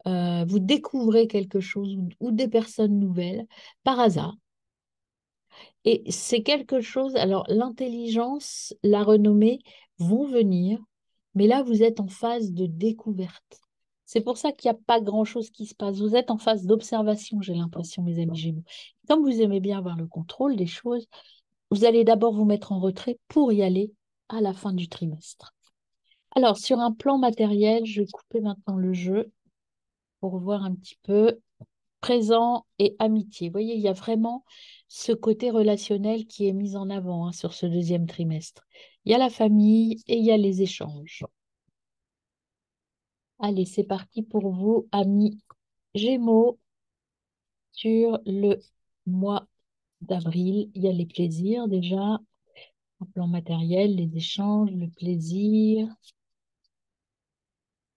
Vous découvrez quelque chose ou des personnes nouvelles par hasard. Et c'est quelque chose, alors l'intelligence, la renommée vont venir, mais là, vous êtes en phase de découverte. C'est pour ça qu'il n'y a pas grand-chose qui se passe. Vous êtes en phase d'observation, j'ai l'impression, mes amis Gémeaux. Comme vous aimez bien avoir le contrôle des choses, vous allez d'abord vous mettre en retrait pour y aller à la fin du trimestre. Alors, sur un plan matériel, je vais couper maintenant le jeu pour voir un petit peu présent et amitié. Vous voyez, il y a vraiment ce côté relationnel qui est mis en avant, hein, sur ce deuxième trimestre. Il y a la famille et il y a les échanges. Allez, c'est parti pour vous, amis Gémeaux, sur le mois d'avril. Il y a les plaisirs déjà, en plan matériel, les échanges, le plaisir.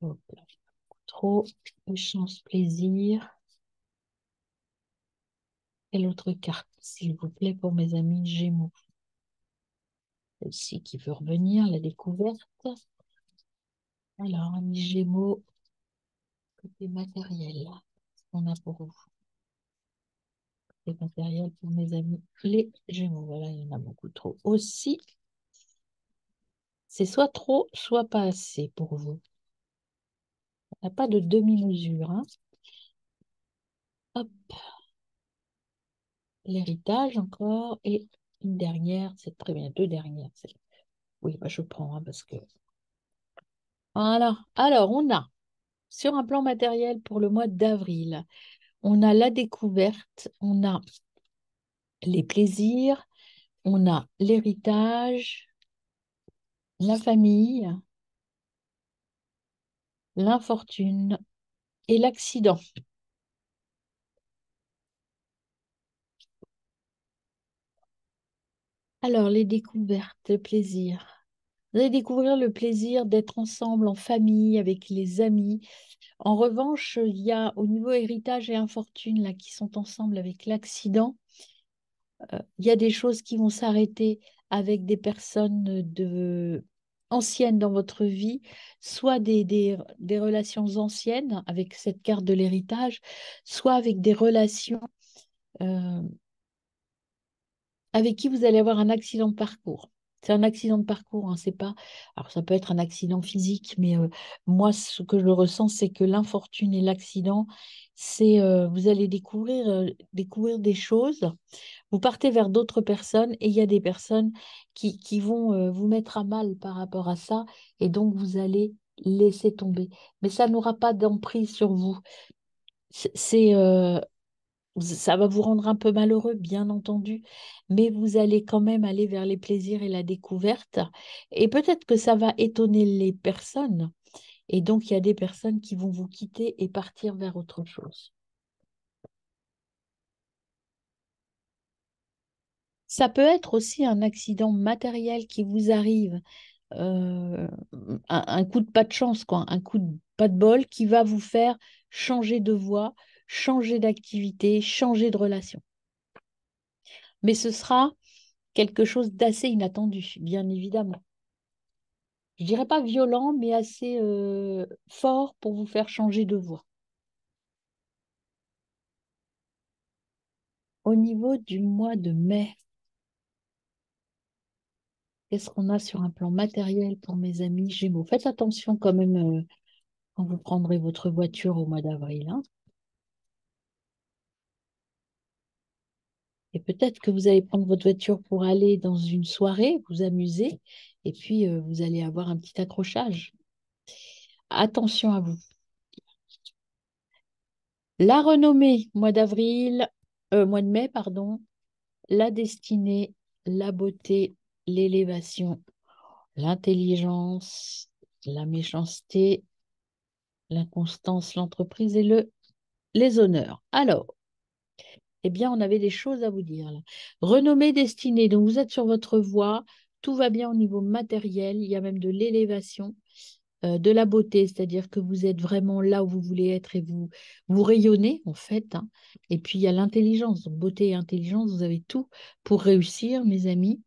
Hop là, trop, échange, plaisir. Quelle autre carte, s'il vous plaît, pour mes amis Gémeaux? Celle-ci qui veut revenir, la découverte. Alors, amis Gémeaux, côté matériel, qu'est-ce qu'on a pour vous? Côté matériel pour mes amis les Gémeaux. Voilà, il y en a beaucoup trop aussi. C'est soit trop, soit pas assez pour vous. Il n'y a pas de demi-mesure, hein. Hop, l'héritage encore. Et une dernière, c'est très bien. Deux dernières. Oui, bah, je prends, hein, parce que. Voilà. Alors, on a, sur un plan matériel pour le mois d'avril, on a la découverte, on a les plaisirs, on a l'héritage, la famille, l'infortune et l'accident. Alors, les découvertes, le plaisir. Vous allez découvrir le plaisir d'être ensemble en famille, avec les amis. En revanche, il y a au niveau héritage et infortune, là, qui sont ensemble avec l'accident, il y a des choses qui vont s'arrêter avec des personnes anciennes dans votre vie, soit des relations anciennes avec cette carte de l'héritage, soit avec des relations euh, avec qui vous allez avoir un accident de parcours. C'est un accident de parcours, hein, c'est pas. Alors, ça peut être un accident physique, mais moi, ce que je ressens, c'est que l'infortune et l'accident, c'est vous allez découvrir des choses. Vous partez vers d'autres personnes et il y a des personnes qui vont vous mettre à mal par rapport à ça et donc vous allez laisser tomber. Mais ça n'aura pas d'emprise sur vous. C'est Ça va vous rendre un peu malheureux, bien entendu, mais vous allez quand même aller vers les plaisirs et la découverte. Et peut-être que ça va étonner les personnes. Et donc, il y a des personnes qui vont vous quitter et partir vers autre chose. Ça peut être aussi un accident matériel qui vous arrive, euh, un coup de pas de chance, quoi, un coup de pas de bol qui va vous faire changer de voie, changer d'activité, changer de relation. Mais ce sera quelque chose d'assez inattendu, bien évidemment. Je dirais pas violent, mais assez fort pour vous faire changer de voie. Au niveau du mois de mai, qu'est-ce qu'on a sur un plan matériel pour mes amis Gémeaux? Faites attention quand même quand vous prendrez votre voiture au mois d'avril, hein. Et peut-être que vous allez prendre votre voiture pour aller dans une soirée, vous amuser, et puis vous allez avoir un petit accrochage. Attention à vous. La renommée, mois d'avril, mois de mai, pardon, la destinée, la beauté, l'élévation, l'intelligence, la méchanceté, l'inconstance, l'entreprise et les honneurs. Alors, eh bien, on avait des choses à vous dire là. Renommée, destinée, donc vous êtes sur votre voie, tout va bien au niveau matériel, il y a même de l'élévation, de la beauté, c'est-à-dire que vous êtes vraiment là où vous voulez être et vous rayonnez en fait, hein. Et puis il y a l'intelligence, donc beauté et intelligence, vous avez tout pour réussir, mes amis.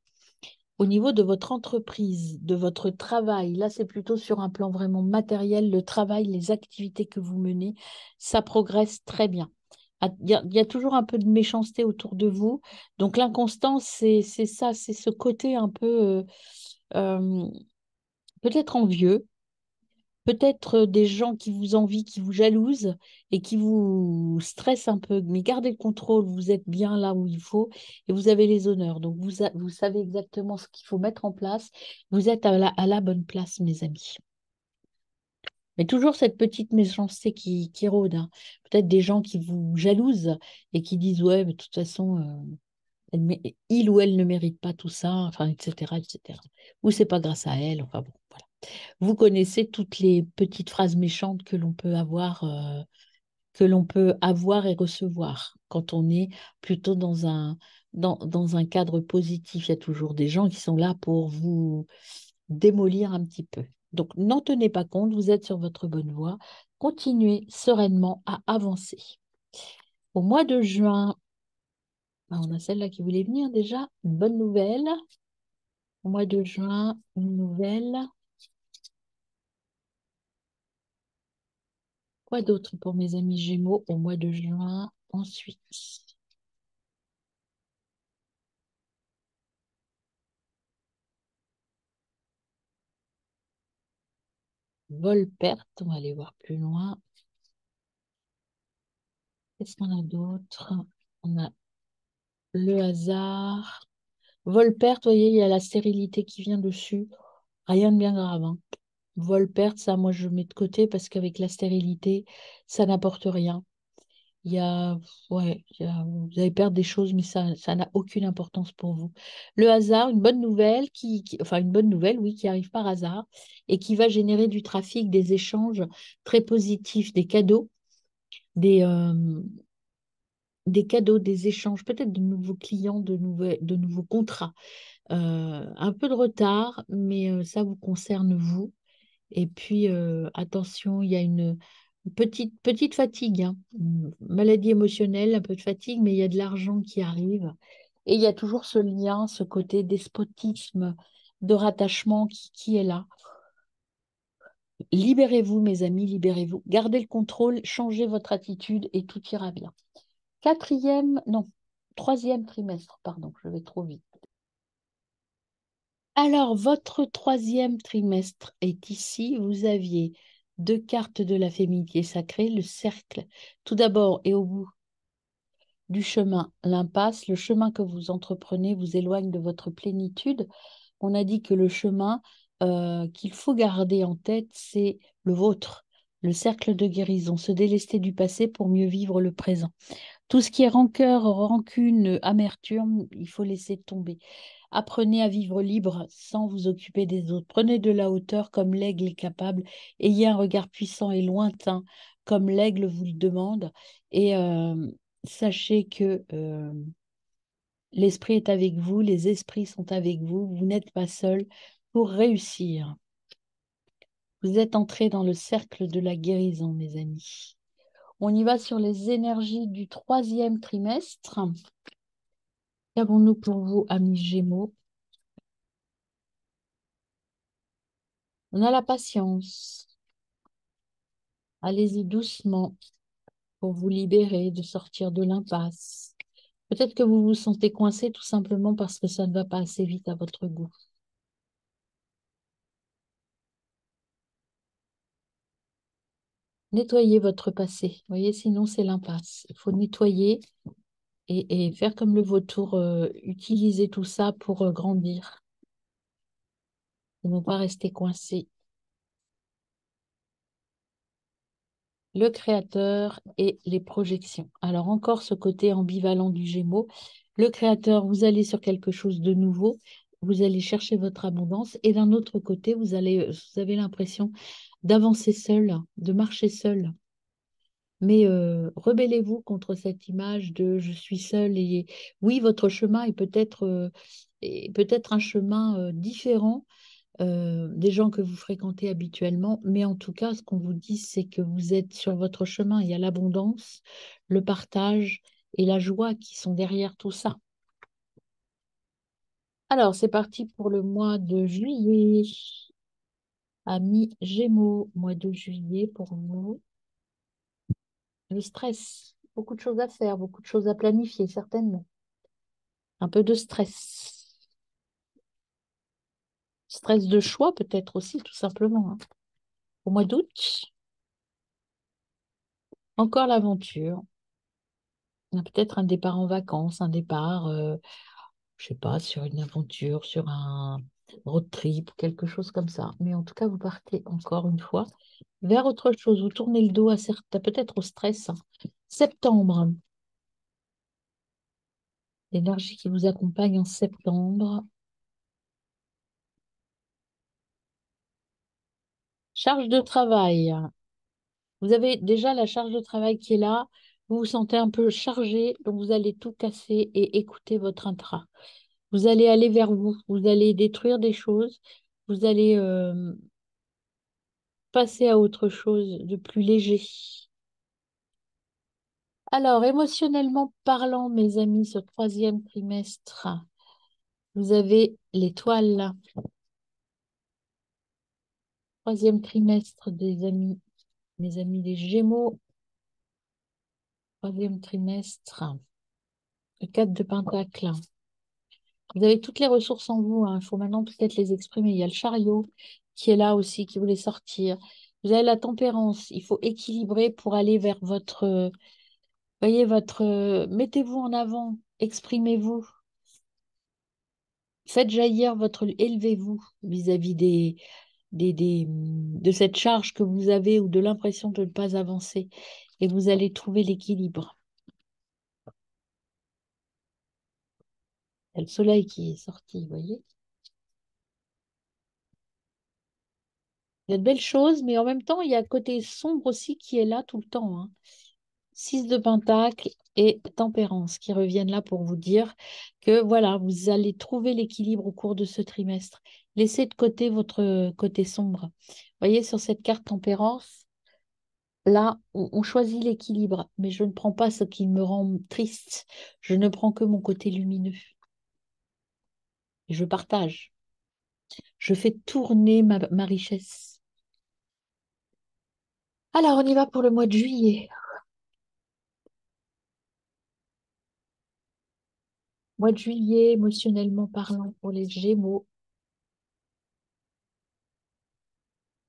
Au niveau de votre entreprise, de votre travail, là c'est plutôt sur un plan vraiment matériel, le travail, les activités que vous menez, ça progresse très bien. Ah, il y a toujours un peu de méchanceté autour de vous. Donc l'inconstance, c'est ça, c'est ce côté un peu euh, peut-être envieux, peut-être des gens qui vous envient, qui vous jalousent et qui vous stressent un peu. Mais gardez le contrôle, vous êtes bien là où il faut et vous avez les honneurs. Donc vous savez exactement ce qu'il faut mettre en place. Vous êtes à la bonne place, mes amis. Mais toujours cette petite méchanceté qui rôde, hein. Peut-être des gens qui vous jalousent et qui disent, ouais, mais de toute façon, il ou elle ne mérite pas tout ça, enfin, etc., etc. Ou c'est pas grâce à elle, enfin bon, voilà. Vous connaissez toutes les petites phrases méchantes que l'on peut avoir et recevoir quand on est plutôt dans un cadre positif. Il y a toujours des gens qui sont là pour vous démolir un petit peu. Donc, n'en tenez pas compte, vous êtes sur votre bonne voie. Continuez sereinement à avancer. Au mois de juin, on a celle-là qui voulait venir déjà. Une bonne nouvelle. Au mois de juin, une nouvelle. Quoi d'autre pour mes amis Gémeaux au mois de juin? Ensuite, vol-perte. On va aller voir plus loin. Qu'est-ce qu'on a d'autre? On a le hasard. Vol-perte, vous voyez, il y a la stérilité qui vient dessus. Rien de bien grave, hein. Vol-perte, ça, moi, je mets de côté parce qu'avec la stérilité, ça n'apporte rien. Il y a, ouais, vous allez perdre des choses, mais ça n'a aucune importance pour vous. Le hasard, une bonne nouvelle enfin une bonne nouvelle, oui, qui arrive par hasard et qui va générer du trafic, des échanges très positifs, des, des cadeaux, des échanges, peut-être de nouveaux clients, de nouveaux contrats. Un peu de retard, mais ça vous concerne vous. Et puis, attention, il y a une petite fatigue, hein. Maladie émotionnelle, un peu de fatigue, mais il y a de l'argent qui arrive. Et il y a toujours ce lien, ce côté despotisme, de rattachement qui est là. Libérez-vous, mes amis, libérez-vous. Gardez le contrôle, changez votre attitude et tout ira bien. Quatrième, non, troisième trimestre, pardon, je vais trop vite. Alors, votre troisième trimestre est ici. Vous aviez deux cartes de la féminité sacrée, le cercle. Tout d'abord, et au bout du chemin, l'impasse. Le chemin que vous entreprenez vous éloigne de votre plénitude. On a dit que le chemin qu'il faut garder en tête, c'est le vôtre, le cercle de guérison, se délester du passé pour mieux vivre le présent. Tout ce qui est rancœur, rancune, amertume, il faut laisser tomber. Apprenez à vivre libre sans vous occuper des autres. Prenez de la hauteur comme l'aigle est capable. Ayez un regard puissant et lointain comme l'aigle vous le demande. Et sachez que l'esprit est avec vous, les esprits sont avec vous. Vous n'êtes pas seul pour réussir. Vous êtes entrés dans le cercle de la guérison, mes amis. On y va sur les énergies du troisième trimestre. Qu'avons-nous pour vous, amis Gémeaux? On a la patience. Allez-y doucement pour vous libérer, de sortir de l'impasse. Peut-être que vous vous sentez coincé tout simplement parce que ça ne va pas assez vite à votre goût. Nettoyez votre passé. Vous voyez, sinon c'est l'impasse. Il faut nettoyer et faire comme le vautour, utiliser tout ça pour grandir et ne pas rester coincé. Le créateur et les projections. Alors encore ce côté ambivalent du Gémeaux. Le créateur, vous allez sur quelque chose de nouveau, vous allez chercher votre abondance et d'un autre côté, vous avez l'impression d'avancer seul, de marcher seul. Mais rebellez-vous contre cette image de je suis seul et oui, votre chemin est peut-être un chemin différent des gens que vous fréquentez habituellement, mais en tout cas, ce qu'on vous dit, c'est que vous êtes sur votre chemin. Il y a l'abondance, le partage et la joie qui sont derrière tout ça. Alors, c'est parti pour le mois de juillet. Amis Gémeaux, mois de juillet pour vous. Le stress, beaucoup de choses à faire, beaucoup de choses à planifier, certainement. Un peu de stress. Stress de choix peut-être aussi, tout simplement, hein. Au mois d'août, encore l'aventure. Il y a peut-être un départ en vacances, un départ, je sais pas, sur une aventure, sur un road trip, quelque chose comme ça. Mais en tout cas, vous partez encore une fois vers autre chose. Vous tournez le dos à certains, peut-être au stress. Septembre, l'énergie qui vous accompagne en septembre. Charge de travail. Vous avez déjà la charge de travail qui est là. Vous vous sentez un peu chargé, donc vous allez tout casser et écouter votre intra. Vous allez aller vers vous. Vous allez détruire des choses. Vous allez passer à autre chose de plus léger. Alors, émotionnellement parlant, mes amis, ce troisième trimestre, vous avez l'étoile. Troisième trimestre des amis, mes amis les Gémeaux. Troisième trimestre, le 4 de Pentacle. Vous avez toutes les ressources en vous, hein. Il faut maintenant peut-être les exprimer. Il y a le chariot qui est là aussi, qui voulait sortir. Vous avez la tempérance. Il faut équilibrer pour aller vers votre, voyez, mettez-vous en avant, exprimez-vous. Faites jaillir élevez-vous vis-à-vis de cette charge que vous avez ou de l'impression de ne pas avancer. Et vous allez trouver l'équilibre. Il y a le soleil qui est sorti, vous voyez. Il y a de belles choses, mais en même temps, il y a le côté sombre aussi qui est là tout le temps, hein. 6 de Pentacle et Tempérance qui reviennent là pour vous dire que voilà, vous allez trouver l'équilibre au cours de ce trimestre. Laissez de côté votre côté sombre. Vous voyez, sur cette carte Tempérance, là, on choisit l'équilibre, mais je ne prends pas ce qui me rend triste. Je ne prends que mon côté lumineux. Et je partage. Je fais tourner ma richesse. Alors, on y va pour le mois de juillet. Mois de juillet, émotionnellement parlant, pour les Gémeaux.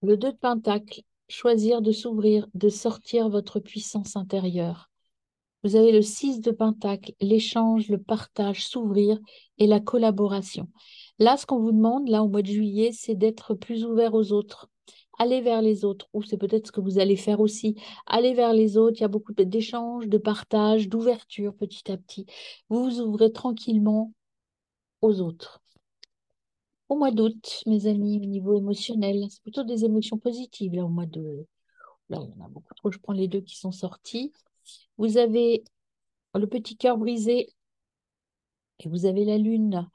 Le 2 de Pentacle, choisir de s'ouvrir, de sortir votre puissance intérieure. Vous avez le 6 de Pentacle, l'échange, le partage, s'ouvrir et la collaboration. Là, ce qu'on vous demande, là, au mois de juillet, c'est d'être plus ouvert aux autres. allez vers les autres, ou c'est peut-être ce que vous allez faire aussi. Allez vers les autres, il y a beaucoup d'échanges, de partage, d'ouverture petit à petit. Vous vous ouvrez tranquillement aux autres. Au mois d'août, mes amis, au niveau émotionnel, c'est plutôt des émotions positives, là, au mois de... Là, il y en a beaucoup trop, je prends les deux qui sont sortis. Vous avez le petit cœur brisé et vous avez la lune.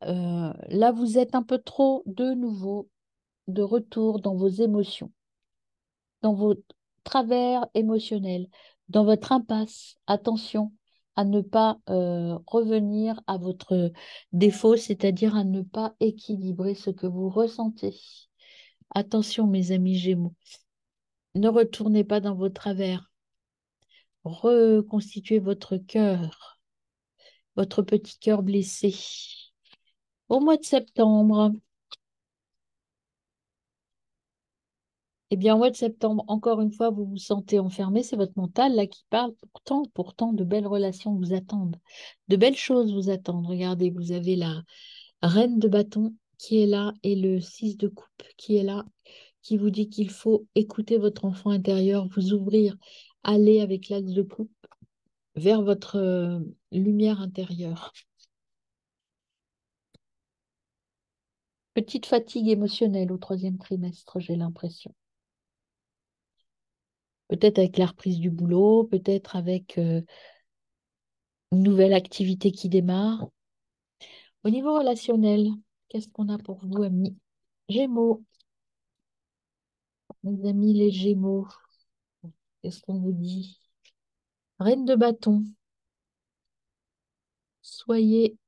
Là, vous êtes un peu trop de nouveau de retour dans vos émotions, dans vos travers émotionnels, dans votre impasse. Attention à ne pas revenir à votre défaut, c'est-à-dire à ne pas équilibrer ce que vous ressentez. Attention, mes amis Gémeaux, ne retournez pas dans vos travers. Reconstituez votre cœur, votre petit cœur blessé. Au mois de septembre, eh bien, au mois de septembre, encore une fois, vous vous sentez enfermé, c'est votre mental là qui parle. Pourtant, de belles relations vous attendent, de belles choses vous attendent. Regardez, vous avez la reine de bâton qui est là et le 6 de coupe qui est là, qui vous dit qu'il faut écouter votre enfant intérieur, vous ouvrir, aller avec l'axe de coupe vers votre lumière intérieure. Petite fatigue émotionnelle au troisième trimestre, j'ai l'impression. Peut-être avec la reprise du boulot, peut-être avec une nouvelle activité qui démarre. Au niveau relationnel, qu'est-ce qu'on a pour vous, amis Gémeaux, mes amis les Gémeaux, qu'est-ce qu'on vous dit? Reine de bâton, soyez,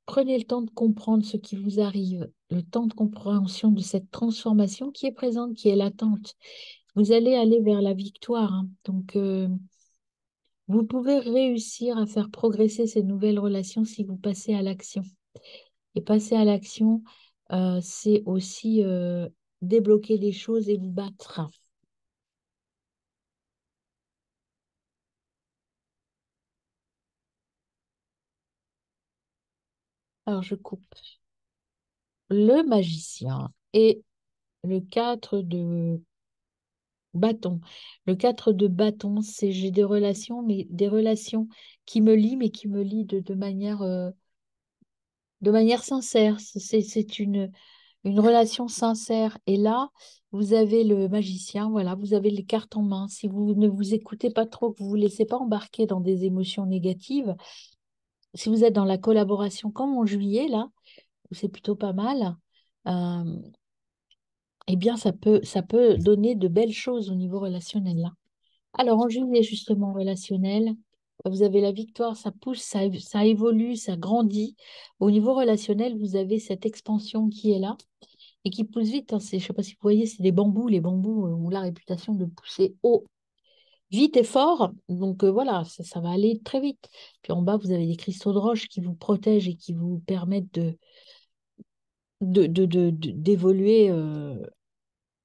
prenez le temps de comprendre ce qui vous arrive, le temps de compréhension de cette transformation qui est présente, qui est latente. Vous allez aller vers la victoire, hein. Donc, vous pouvez réussir à faire progresser ces nouvelles relations si vous passez à l'action. Et passer à l'action, c'est aussi débloquer des choses et vous battre. Alors, je coupe le magicien et le 4 de bâton. Le 4 de bâton, c'est j'ai des relations, mais des relations qui me lient, mais qui me lient de manière sincère. C'est une relation sincère. Et là, vous avez le magicien, voilà, vous avez les cartes en main. Si vous ne vous écoutez pas trop, que vous ne vous laissez pas embarquer dans des émotions négatives, si vous êtes dans la collaboration comme en juillet, là, où c'est plutôt pas mal, euh, eh bien, ça peut donner de belles choses au niveau relationnel, là. Alors, en juillet, justement, relationnel, vous avez la victoire, ça pousse, ça évolue, ça grandit. Au niveau relationnel, vous avez cette expansion qui est là et qui pousse vite, hein. Je ne sais pas si vous voyez, c'est des bambous. Les bambous ont la réputation de pousser haut, vite et fort. Donc voilà, ça va aller très vite. Puis en bas, vous avez des cristaux de roche qui vous protègent et qui vous permettent d'évoluer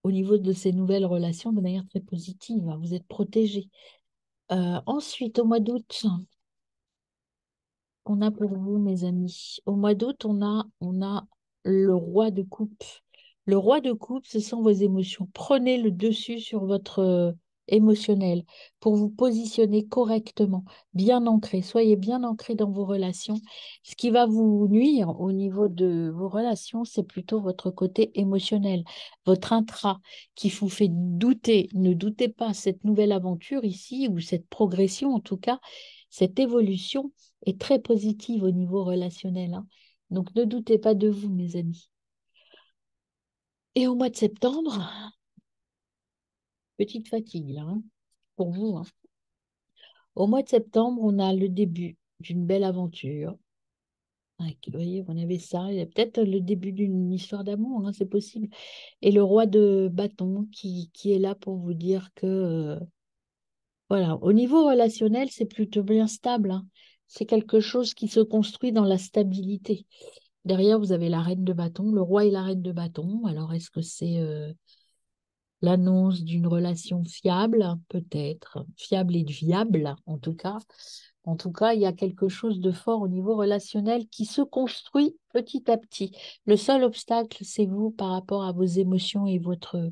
au niveau de ces nouvelles relations de manière très positive, hein. Vous êtes protégés. Ensuite, au mois d'août, on a pour vous, mes amis. Au mois d'août, on a le roi de coupe. Le roi de coupe, ce sont vos émotions. Prenez le dessus sur votre émotionnel pour vous positionner correctement, bien ancré. Soyez bien ancré dans vos relations. Ce qui va vous nuire au niveau de vos relations, c'est plutôt votre côté émotionnel, votre intra qui vous fait douter. Ne doutez pas, cette nouvelle aventure ici, ou cette progression en tout cas, cette évolution est très positive au niveau relationnel, hein. Donc ne doutez pas de vous, mes amis. Et au mois de septembre, petite fatigue là, hein, pour vous, hein. Au mois de septembre, on a le début d'une belle aventure. Vous voyez, on avait ça. Il y a peut-être le début d'une histoire d'amour, hein, c'est possible. Et le roi de bâton qui est là pour vous dire que, voilà, au niveau relationnel, c'est plutôt bien stable, hein. C'est quelque chose qui se construit dans la stabilité. Derrière, vous avez la reine de bâton, le roi et la reine de bâton. Alors, est-ce que c'est l'annonce d'une relation fiable? Peut-être. Fiable et viable, en tout cas. En tout cas, il y a quelque chose de fort au niveau relationnel qui se construit petit à petit. Le seul obstacle, c'est vous par rapport à vos émotions et votre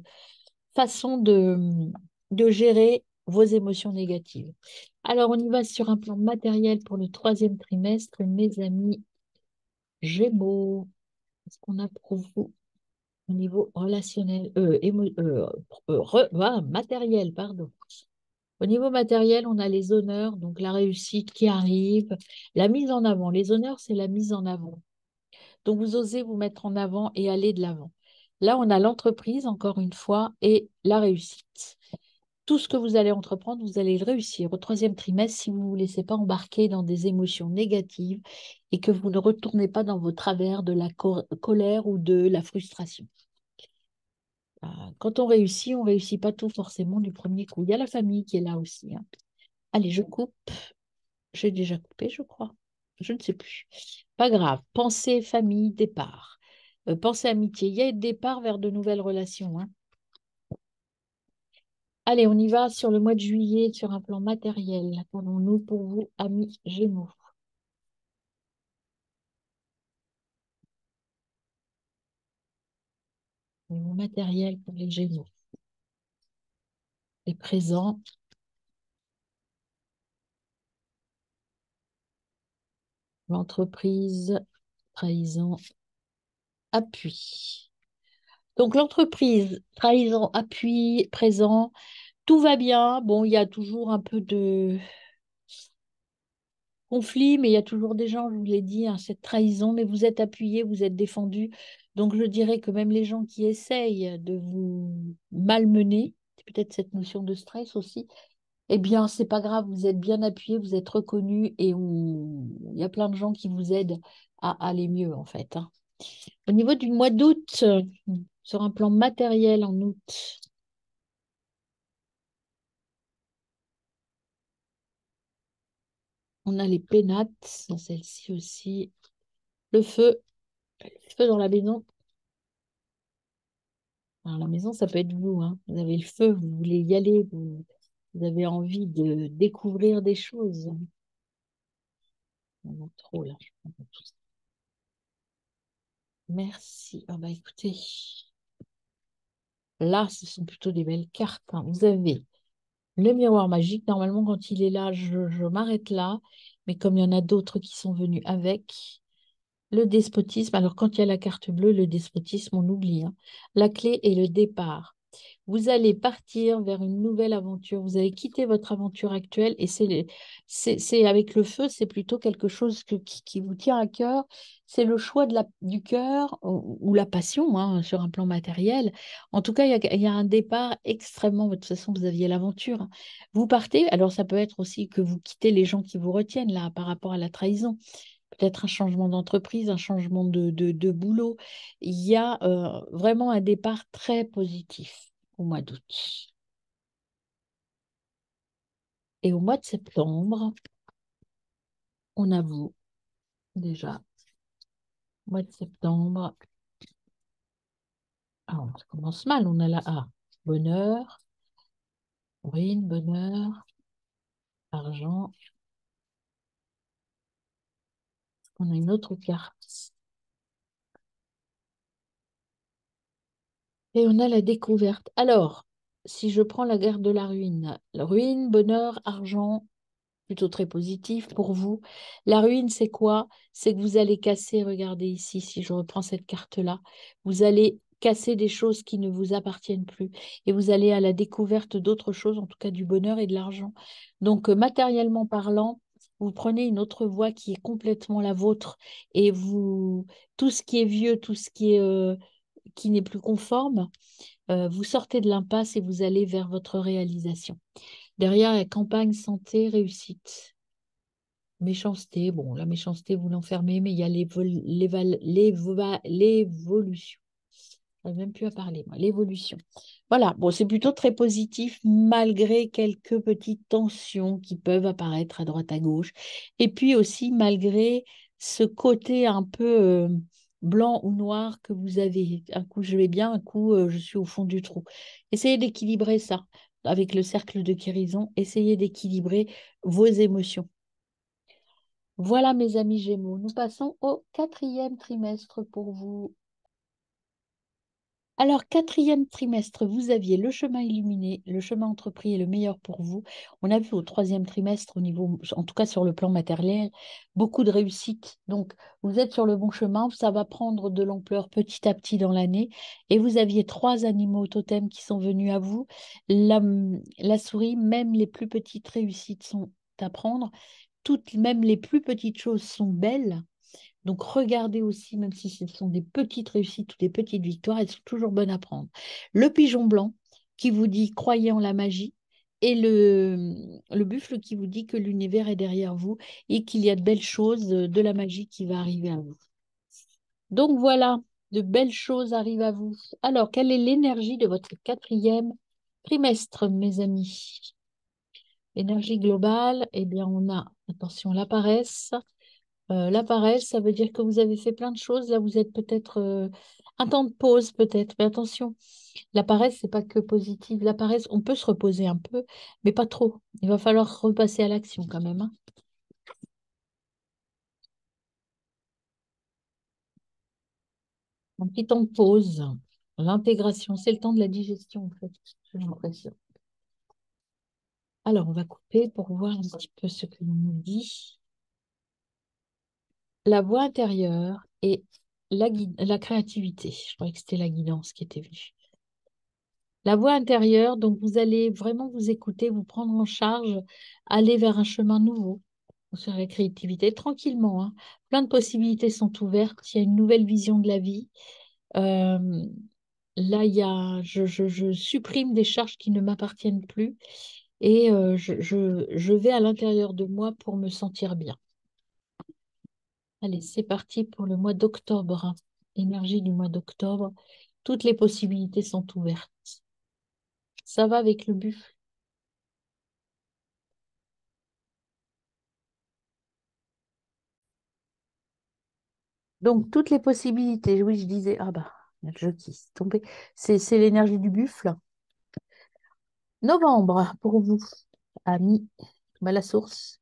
façon de gérer vos émotions négatives. Alors, on y va sur un plan matériel pour le troisième trimestre, mes amis Gémeaux. Qu'est-ce qu'on a pour vous au niveau relationnel, matériel, pardon. Au niveau matériel, on a les honneurs, donc la réussite qui arrive, la mise en avant. Les honneurs, c'est la mise en avant. Donc, vous osez vous mettre en avant et aller de l'avant. Là, on a l'entreprise, encore une fois, et la réussite. Tout ce que vous allez entreprendre, vous allez le réussir au troisième trimestre si vous ne vous laissez pas embarquer dans des émotions négatives et que vous ne retournez pas dans vos travers de la colère ou de la frustration. Quand on réussit pas tout forcément du premier coup. Il y a la famille qui est là aussi, hein. Allez, je coupe. J'ai déjà coupé, je crois. Je ne sais plus. Pas grave. Pensée, famille, départ. Pensée, amitié. Il y a des départs vers de nouvelles relations, hein. Allez, on y va sur le mois de juillet, sur un plan matériel. Qu'avons-nous pour vous, amis Gémeaux? Au niveau matériel pour les Gémeaux. Les présents, l'entreprise, trahison, appui. Donc l'entreprise, trahison, appui, présent, tout va bien. Bon, il y a toujours un peu de conflit, mais il y a toujours des gens, je vous l'ai dit, hein, cette trahison, mais vous êtes appuyé, vous êtes défendu. Donc je dirais que même les gens qui essayent de vous malmener, c'est peut-être cette notion de stress aussi, eh bien, c'est pas grave, vous êtes bien appuyé, vous êtes reconnu et il y a plein de gens qui vous aident à aller mieux, en fait, hein. Au niveau du mois d'août, sur un plan matériel en août, on a les pénates, dans celle-ci aussi, le feu dans la maison. Alors, la maison, ça peut être vous, hein. Vous avez le feu, vous voulez y aller, vous avez envie de découvrir des choses. On en a trop là, je prends tout ça. Merci. Ah bah écoutez, là, ce sont plutôt des belles cartes, hein. Vous avez le miroir magique. Normalement, quand il est là, je m'arrête là. Mais comme il y en a d'autres qui sont venus avec, le despotisme. Alors, quand il y a la carte bleue, le despotisme, on oublie, hein. La clé est le départ. Vous allez partir vers une nouvelle aventure. Vous allez quitter votre aventure actuelle et c'est avec le feu, c'est plutôt quelque chose qui vous tient à cœur. C'est le choix du cœur ou la passion, hein, sur un plan matériel. En tout cas, il y a un départ extrêmement. De toute façon, vous aviez l'aventure, hein. Vous partez. Alors, ça peut être aussi que vous quittez les gens qui vous retiennent là par rapport à la trahison. Peut-être un changement d'entreprise, un changement de boulot. Il y a vraiment un départ très positif au mois d'août. Et au mois de septembre, on a vous déjà. Mois de septembre, ça commence mal. On a la A. Bonheur, ruine, bonheur, argent. On a une autre carte. Et on a la découverte. Alors, si je prends la guerre de la ruine, bonheur, argent, plutôt très positif pour vous. La ruine, c'est quoi? C'est que vous allez casser, regardez ici, si je reprends cette carte-là, vous allez casser des choses qui ne vous appartiennent plus et vous allez à la découverte d'autres choses, en tout cas du bonheur et de l'argent. Donc, matériellement parlant, vous prenez une autre voie qui est complètement la vôtre et tout ce qui est vieux, tout ce qui n'est plus conforme, vous sortez de l'impasse et vous allez vers votre réalisation. Derrière, la campagne santé réussite. Méchanceté, bon, la méchanceté, vous l'enfermez, mais il y a l'évolution. Je n'arrive même plus à parler, moi. L'évolution. Voilà, bon, c'est plutôt très positif, malgré quelques petites tensions qui peuvent apparaître à droite, à gauche. Et puis aussi, malgré ce côté un peu blanc ou noir que vous avez. Un coup, je vais bien, un coup, je suis au fond du trou. Essayez d'équilibrer ça avec le cercle de guérison. Essayez d'équilibrer vos émotions. Voilà, mes amis Gémeaux, nous passons au quatrième trimestre pour vous. Alors, quatrième trimestre, vous aviez le chemin illuminé, le chemin entrepris est le meilleur pour vous. On a vu au troisième trimestre, au niveau, en tout cas sur le plan matériel, beaucoup de réussite. Donc, vous êtes sur le bon chemin, ça va prendre de l'ampleur petit à petit dans l'année. Et vous aviez trois animaux totems qui sont venus à vous. La souris, même les plus petites réussites sont à prendre. Toutes, même les plus petites choses sont belles. Donc, regardez aussi, même si ce sont des petites réussites ou des petites victoires, elles sont toujours bonnes à prendre. Le pigeon blanc qui vous dit croyez en la magie et le buffle qui vous dit que l'univers est derrière vous et qu'il y a de belles choses, de la magie qui va arriver à vous. Donc, voilà, de belles choses arrivent à vous. Alors, quelle est l'énergie de votre quatrième trimestre, mes amis? Énergie globale, eh bien, on a, attention, la paresse. La paresse, ça veut dire que vous avez fait plein de choses. Là, vous êtes peut-être un temps de pause, peut-être. Mais attention, la paresse, c'est pas que positive. La paresse, on peut se reposer un peu, mais pas trop. Il va falloir repasser à l'action quand même, hein. Un petit temps de pause. L'intégration, c'est le temps de la digestion, en fait, j'ai l'impression. Alors, on va couper pour voir un petit peu ce que l'on nous dit. La voix intérieure et la créativité. Je croyais que c'était la guidance qui était venue. La voix intérieure, donc vous allez vraiment vous écouter, vous prendre en charge, aller vers un chemin nouveau sur la créativité, tranquillement, hein. Plein de possibilités sont ouvertes, il y a une nouvelle vision de la vie. Euh, Là, je supprime des charges qui ne m'appartiennent plus et je vais à l'intérieur de moi pour me sentir bien. Allez, c'est parti pour le mois d'octobre, hein. Énergie du mois d'octobre. Toutes les possibilités sont ouvertes. Ça va avec le buffle. Donc, toutes les possibilités, oui, je disais, ah bah, il y a le jeu qui est tombé. C'est l'énergie du buffle. Novembre, pour vous, amis, bah, la source.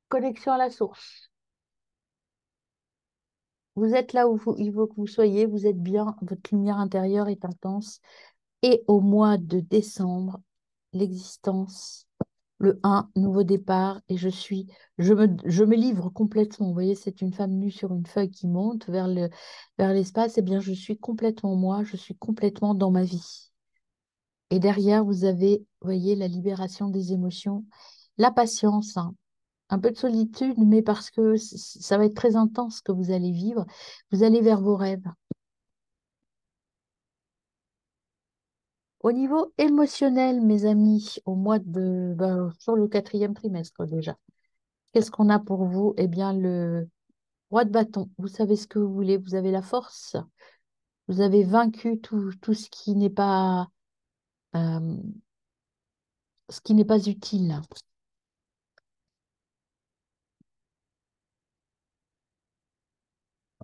Connexion à la source. Vous êtes là où il faut que vous soyez, vous êtes bien, votre lumière intérieure est intense. Et au mois de décembre, l'existence, le un nouveau départ, et je me livre complètement. Vous voyez, c'est une femme nue sur une feuille qui monte vers l'espace. Eh bien, je suis complètement moi, je suis complètement dans ma vie. Et derrière, vous avez, vous voyez, la libération des émotions, la patience, hein, un peu de solitude, mais parce que ça va être très intense ce que vous allez vivre. Vous allez vers vos rêves. Au niveau émotionnel, mes amis, sur le quatrième trimestre déjà, qu'est-ce qu'on a pour vous? Eh bien, le roi de bâton. Vous savez ce que vous voulez, vous avez la force, vous avez vaincu tout euh, ce qui n'est pas utile.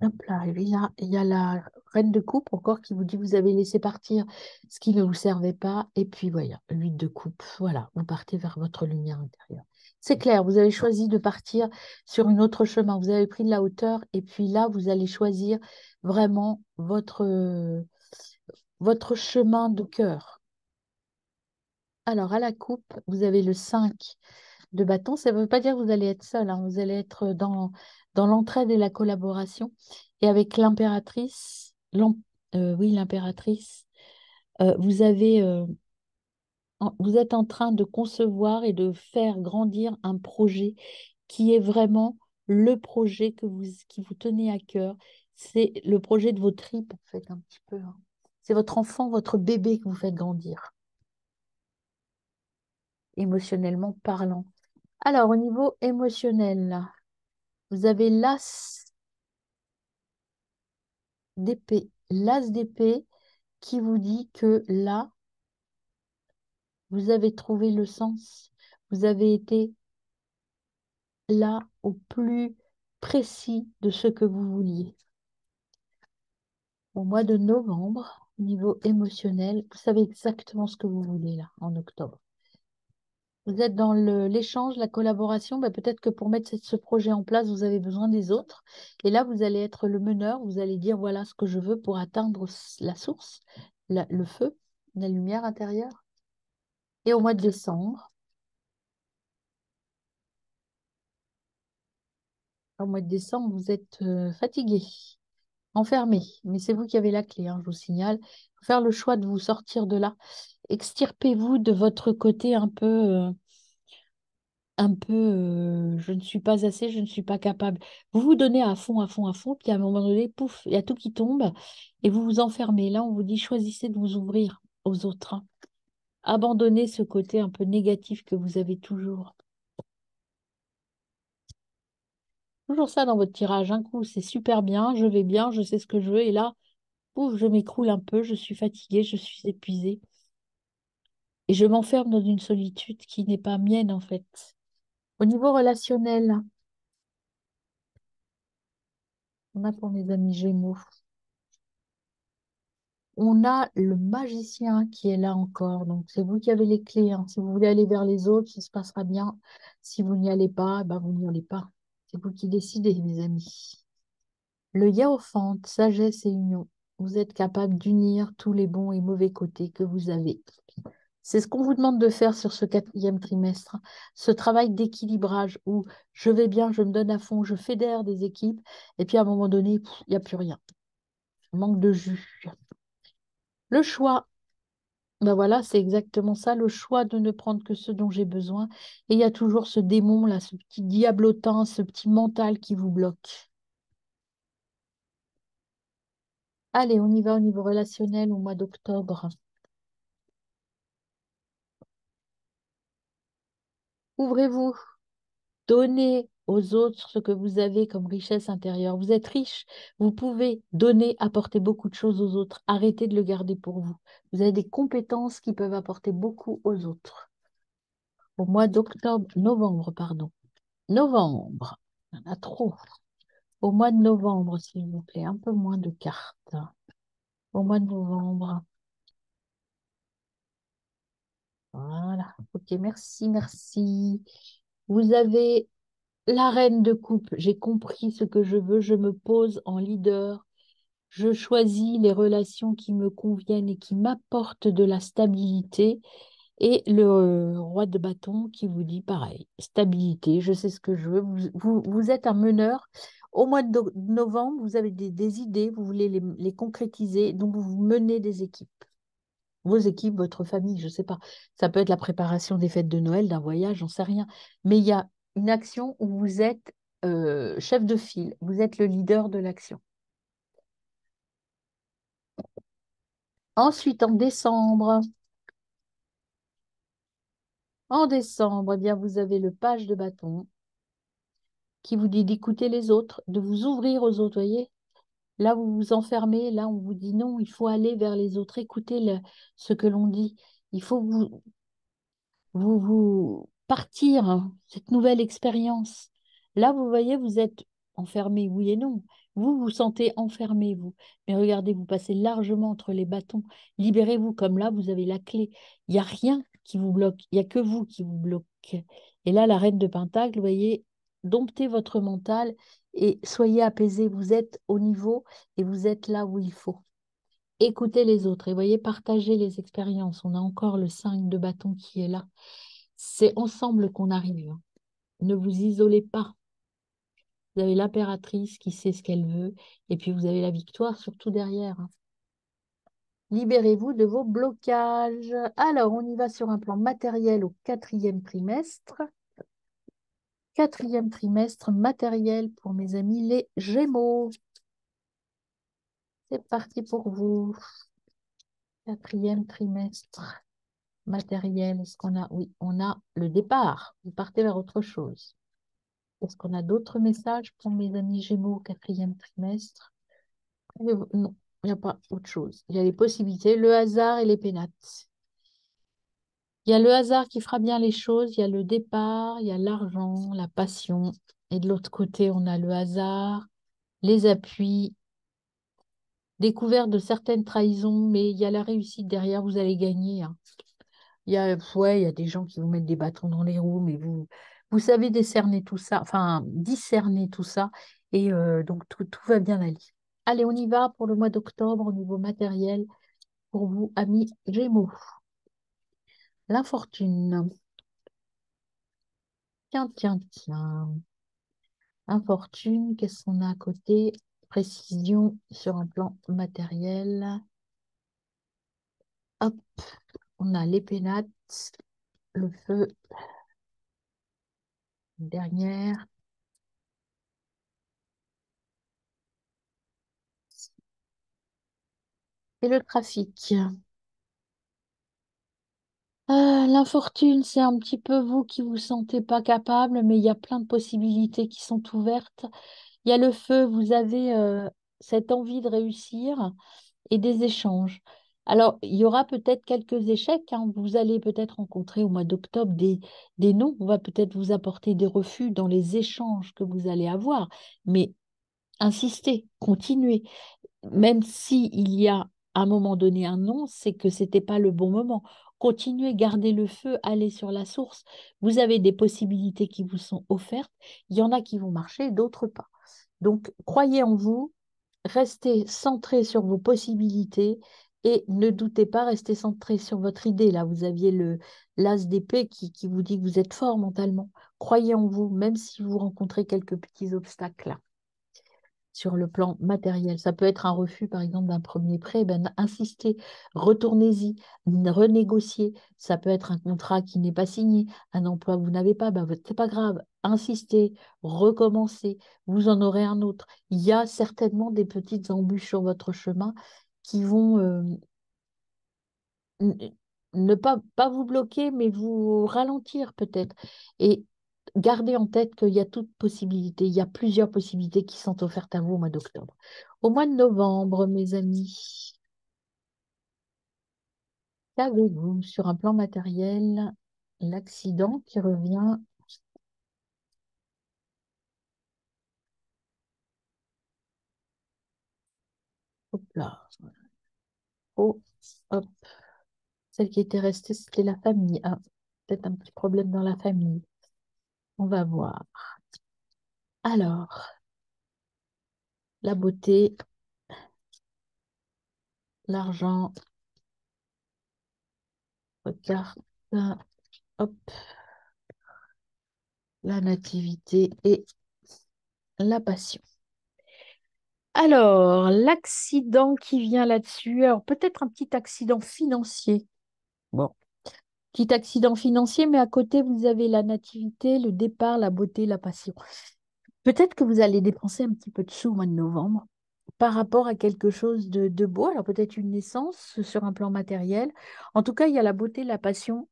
Hop là, il y a la reine de coupe encore qui vous dit vous avez laissé partir ce qui ne vous servait pas. Et puis voilà, l'huile de coupe. Voilà, vous partez vers votre lumière intérieure. C'est clair, vous avez choisi de partir sur un autre chemin. Vous avez pris de la hauteur et puis là, vous allez choisir vraiment votre chemin de cœur. Alors, à la coupe, vous avez le 5 de bâton. Ça ne veut pas dire que vous allez être seul, hein. Vous allez être dans l'entraide et la collaboration. Et avec l'impératrice, oui, l'impératrice, vous êtes en train de concevoir et de faire grandir un projet qui est vraiment le projet qui vous tenez à cœur. C'est le projet de vos tripes, en fait, un petit peu, hein. C'est votre enfant, votre bébé que vous faites grandir, émotionnellement parlant. Alors, au niveau émotionnel, là, vous avez l'as d'épée qui vous dit que là, vous avez trouvé le sens, vous avez été là au plus précis de ce que vous vouliez. Au mois de novembre, au niveau émotionnel, vous savez exactement ce que vous voulez là, en octobre. Vous êtes dans l'échange, la collaboration. Ben, peut-être que pour mettre ce projet en place, vous avez besoin des autres. Et là, vous allez être le meneur. Vous allez dire, voilà ce que je veux pour atteindre la source, le feu, la lumière intérieure. Et au mois de décembre, vous êtes fatigué, enfermé. Mais c'est vous qui avez la clé, hein, je vous signale. Faut faire le choix de vous sortir de là. Extirpez-vous de votre côté je ne suis pas assez, je ne suis pas capable. Vous vous donnez à fond, à fond, à fond, puis à un moment donné, pouf, il y a tout qui tombe et vous vous enfermez. Là, on vous dit, choisissez de vous ouvrir aux autres, hein. Abandonnez ce côté un peu négatif que vous avez toujours. Toujours ça dans votre tirage. Un coup, c'est super bien, je sais ce que je veux. Et là, pouf, je m'écroule un peu, je suis fatiguée, je suis épuisée. Et je m'enferme dans une solitude qui n'est pas mienne, en fait. Au niveau relationnel, on a pour mes amis Gémeaux. On a le magicien qui est là encore. Donc, c'est vous qui avez les clés, hein. Si vous voulez aller vers les autres, ça se passera bien. Si vous n'y allez pas, ben, vous n'y allez pas. C'est vous qui décidez, mes amis. Le hiérophante, sagesse et union. Vous êtes capable d'unir tous les bons et mauvais côtés que vous avez. C'est ce qu'on vous demande de faire sur ce quatrième trimestre. Ce travail d'équilibrage où je vais bien, je me donne à fond, je fédère des équipes. Et puis à un moment donné, il n'y a plus rien. Manque de jus. Le choix. Ben voilà, c'est exactement ça, le choix de ne prendre que ce dont j'ai besoin. Et il y a toujours ce démon là, ce petit diablotin, ce petit mental qui vous bloque. Allez, on y va au niveau relationnel au mois d'octobre. Ouvrez-vous, donnez aux autres ce que vous avez comme richesse intérieure. Vous êtes riche, vous pouvez donner, apporter beaucoup de choses aux autres. Arrêtez de le garder pour vous. Vous avez des compétences qui peuvent apporter beaucoup aux autres. Au mois d'octobre, novembre, pardon. Novembre, il y en a trop. Au mois de novembre, s'il vous plaît, un peu moins de cartes. Au mois de novembre. Voilà. Ok, merci, merci. Vous avez la reine de coupe. J'ai compris ce que je veux. Je me pose en leader. Je choisis les relations qui me conviennent et qui m'apportent de la stabilité. Et le roi de bâton qui vous dit pareil, stabilité, je sais ce que je veux. Vous êtes un meneur. Au mois de novembre, vous avez des idées, vous voulez les concrétiser, donc vous menez des équipes. Vos équipes, votre famille, je ne sais pas. Ça peut être la préparation des fêtes de Noël, d'un voyage, j'en sais rien. Mais il y a une action où vous êtes chef de file, vous êtes le leader de l'action. Ensuite, en décembre, eh bien, vous avez le page de bâton qui vous dit d'écouter les autres, de vous ouvrir aux autres, voyez. Là, vous vous enfermez, là, on vous dit non, il faut aller vers les autres, écoutez ce que l'on dit. Il faut vous partir, hein, cette nouvelle expérience. Là, vous voyez, vous êtes enfermé, oui et non. Vous vous sentez enfermé, vous. Mais regardez, vous passez largement entre les bâtons. Libérez-vous, comme là, vous avez la clé. Il n'y a rien qui vous bloque, il n'y a que vous qui vous bloque. Et là, la reine de Pentacle, vous voyez, domptez votre mental et soyez apaisés. Vous êtes au niveau et vous êtes là où il faut. Écoutez les autres et voyez, partagez les expériences. On a encore le 5 de bâton qui est là. C'est ensemble qu'on arrive, hein. Ne vous isolez pas. Vous avez l'impératrice qui sait ce qu'elle veut, et puis vous avez la victoire surtout derrière, hein. Libérez-vous de vos blocages. Alors, on y va sur un plan matériel au quatrième trimestre. Quatrième trimestre matériel pour mes amis les Gémeaux. C'est parti pour vous. Quatrième trimestre matériel. Est-ce qu'on a? Oui, on a le départ. Vous partez vers autre chose. Est-ce qu'on a d'autres messages pour mes amis Gémeaux au quatrième trimestre? Non, il n'y a pas autre chose. Il y a les possibilités, le hasard et les pénates. Il y a le hasard qui fera bien les choses, il y a le départ, il y a l'argent, la passion. Et de l'autre côté, on a le hasard, les appuis, découverte de certaines trahisons, mais il y a la réussite derrière, vous allez gagner, hein. Ouais, il y a des gens qui vont mettre des bâtons dans les roues, mais vous savez décerner tout ça, enfin, discerner tout ça, et donc tout va bien aller. Allez, on y va pour le mois d'octobre au niveau matériel pour vous, amis Gémeaux. L'infortune. Tiens, tiens, tiens. Infortune, qu'est-ce qu'on a à côté? Précision sur un plan matériel. Hop, on a les pénates, le feu, dernière, et le trafic. L'infortune, c'est un petit peu vous qui vous sentez pas capable, mais il y a plein de possibilités qui sont ouvertes. Il y a le feu, vous avez cette envie de réussir et des échanges. Alors, il y aura peut-être quelques échecs, hein. Vous allez peut-être rencontrer au mois d'octobre des non. On va peut-être vous apporter des refus dans les échanges que vous allez avoir. Mais insistez, continuez. Même si il y a à un moment donné un non, c'est que c'était pas le bon moment. Continuez, gardez le feu, allez sur la source. Vous avez des possibilités qui vous sont offertes. Il y en a qui vont marcher, d'autres pas. Donc, croyez en vous, restez centré sur vos possibilités et ne doutez pas, restez centré sur votre idée. Là, vous aviez le l'as d'épée qui vous dit que vous êtes fort mentalement. Croyez en vous, même si vous rencontrez quelques petits obstacles sur le plan matériel. Ça peut être un refus, par exemple, d'un premier prêt. Ben, insistez, retournez-y, renégociez. Ça peut être un contrat qui n'est pas signé, un emploi que vous n'avez pas. Ben, c'est pas grave. Insistez, recommencez. Vous en aurez un autre. Il y a certainement des petites embûches sur votre chemin qui vont n- ne pas vous bloquer, mais vous ralentir peut-être. Et gardez en tête qu'il y a toute possibilité, il y a plusieurs possibilités qui sont offertes à vous au mois d'octobre. Au mois de novembre, mes amis, qu'avez-vous sur un plan matériel? L'accident qui revient. Hop là. Oh, hop. Celle qui était restée, c'était la famille. Ah, peut-être un petit problème dans la famille. On va voir. Alors, la beauté, l'argent, regarde. Hop, la nativité et la passion. Alors, l'accident qui vient là-dessus, alors peut-être un petit accident financier. Bon, petit accident financier, mais à côté, vous avez la nativité, le départ, la beauté, la passion. Peut-être que vous allez dépenser un petit peu de sous au mois de novembre par rapport à quelque chose de beau. Alors peut-être une naissance sur un plan matériel. En tout cas, il y a la beauté, la passion.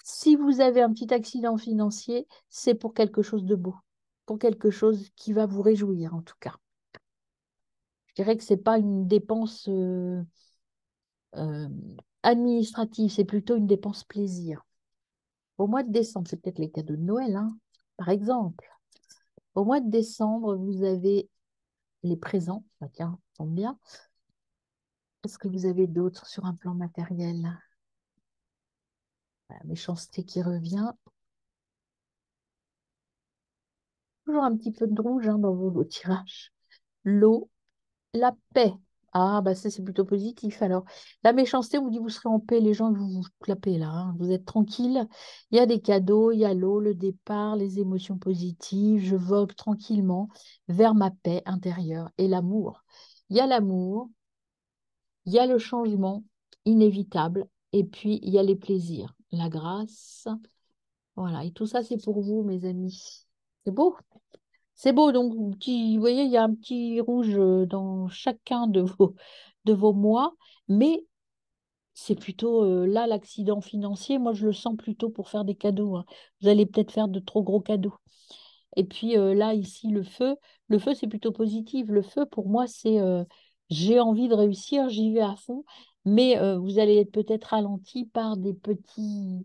Si vous avez un petit accident financier, c'est pour quelque chose de beau, pour quelque chose qui va vous réjouir en tout cas. Je dirais que c'est pas une dépense euh, administrative, c'est plutôt une dépense plaisir. Au mois de décembre, c'est peut-être les cadeaux de Noël, hein, par exemple. Au mois de décembre, vous avez les présents. Bah, tiens, ça tombe bien. Qu'est-ce que vous avez d'autre sur un plan matériel? La méchanceté qui revient. Toujours un petit peu de rouge hein, dans vos tirages. L'eau, la paix. Ah, bah ça, c'est plutôt positif. Alors, la méchanceté, on vous dit vous serez en paix, les gens vous foutent la paix là, hein. Vous êtes tranquille. Il y a des cadeaux, il y a l'eau, le départ, les émotions positives. Je vogue tranquillement vers ma paix intérieure et l'amour. Il y a l'amour, il y a le changement inévitable, et puis il y a les plaisirs, la grâce. Voilà, et tout ça, c'est pour vous, mes amis. C'est beau. C'est beau, donc vous voyez, il y a un petit rouge dans chacun de vos mois, mais c'est plutôt là l'accident financier. Moi, je le sens plutôt pour faire des cadeaux, hein. Vous allez peut-être faire de trop gros cadeaux. Et puis là, ici, le feu, c'est plutôt positif. Le feu, pour moi, c'est j'ai envie de réussir, j'y vais à fond, mais vous allez être peut-être ralenti par des petits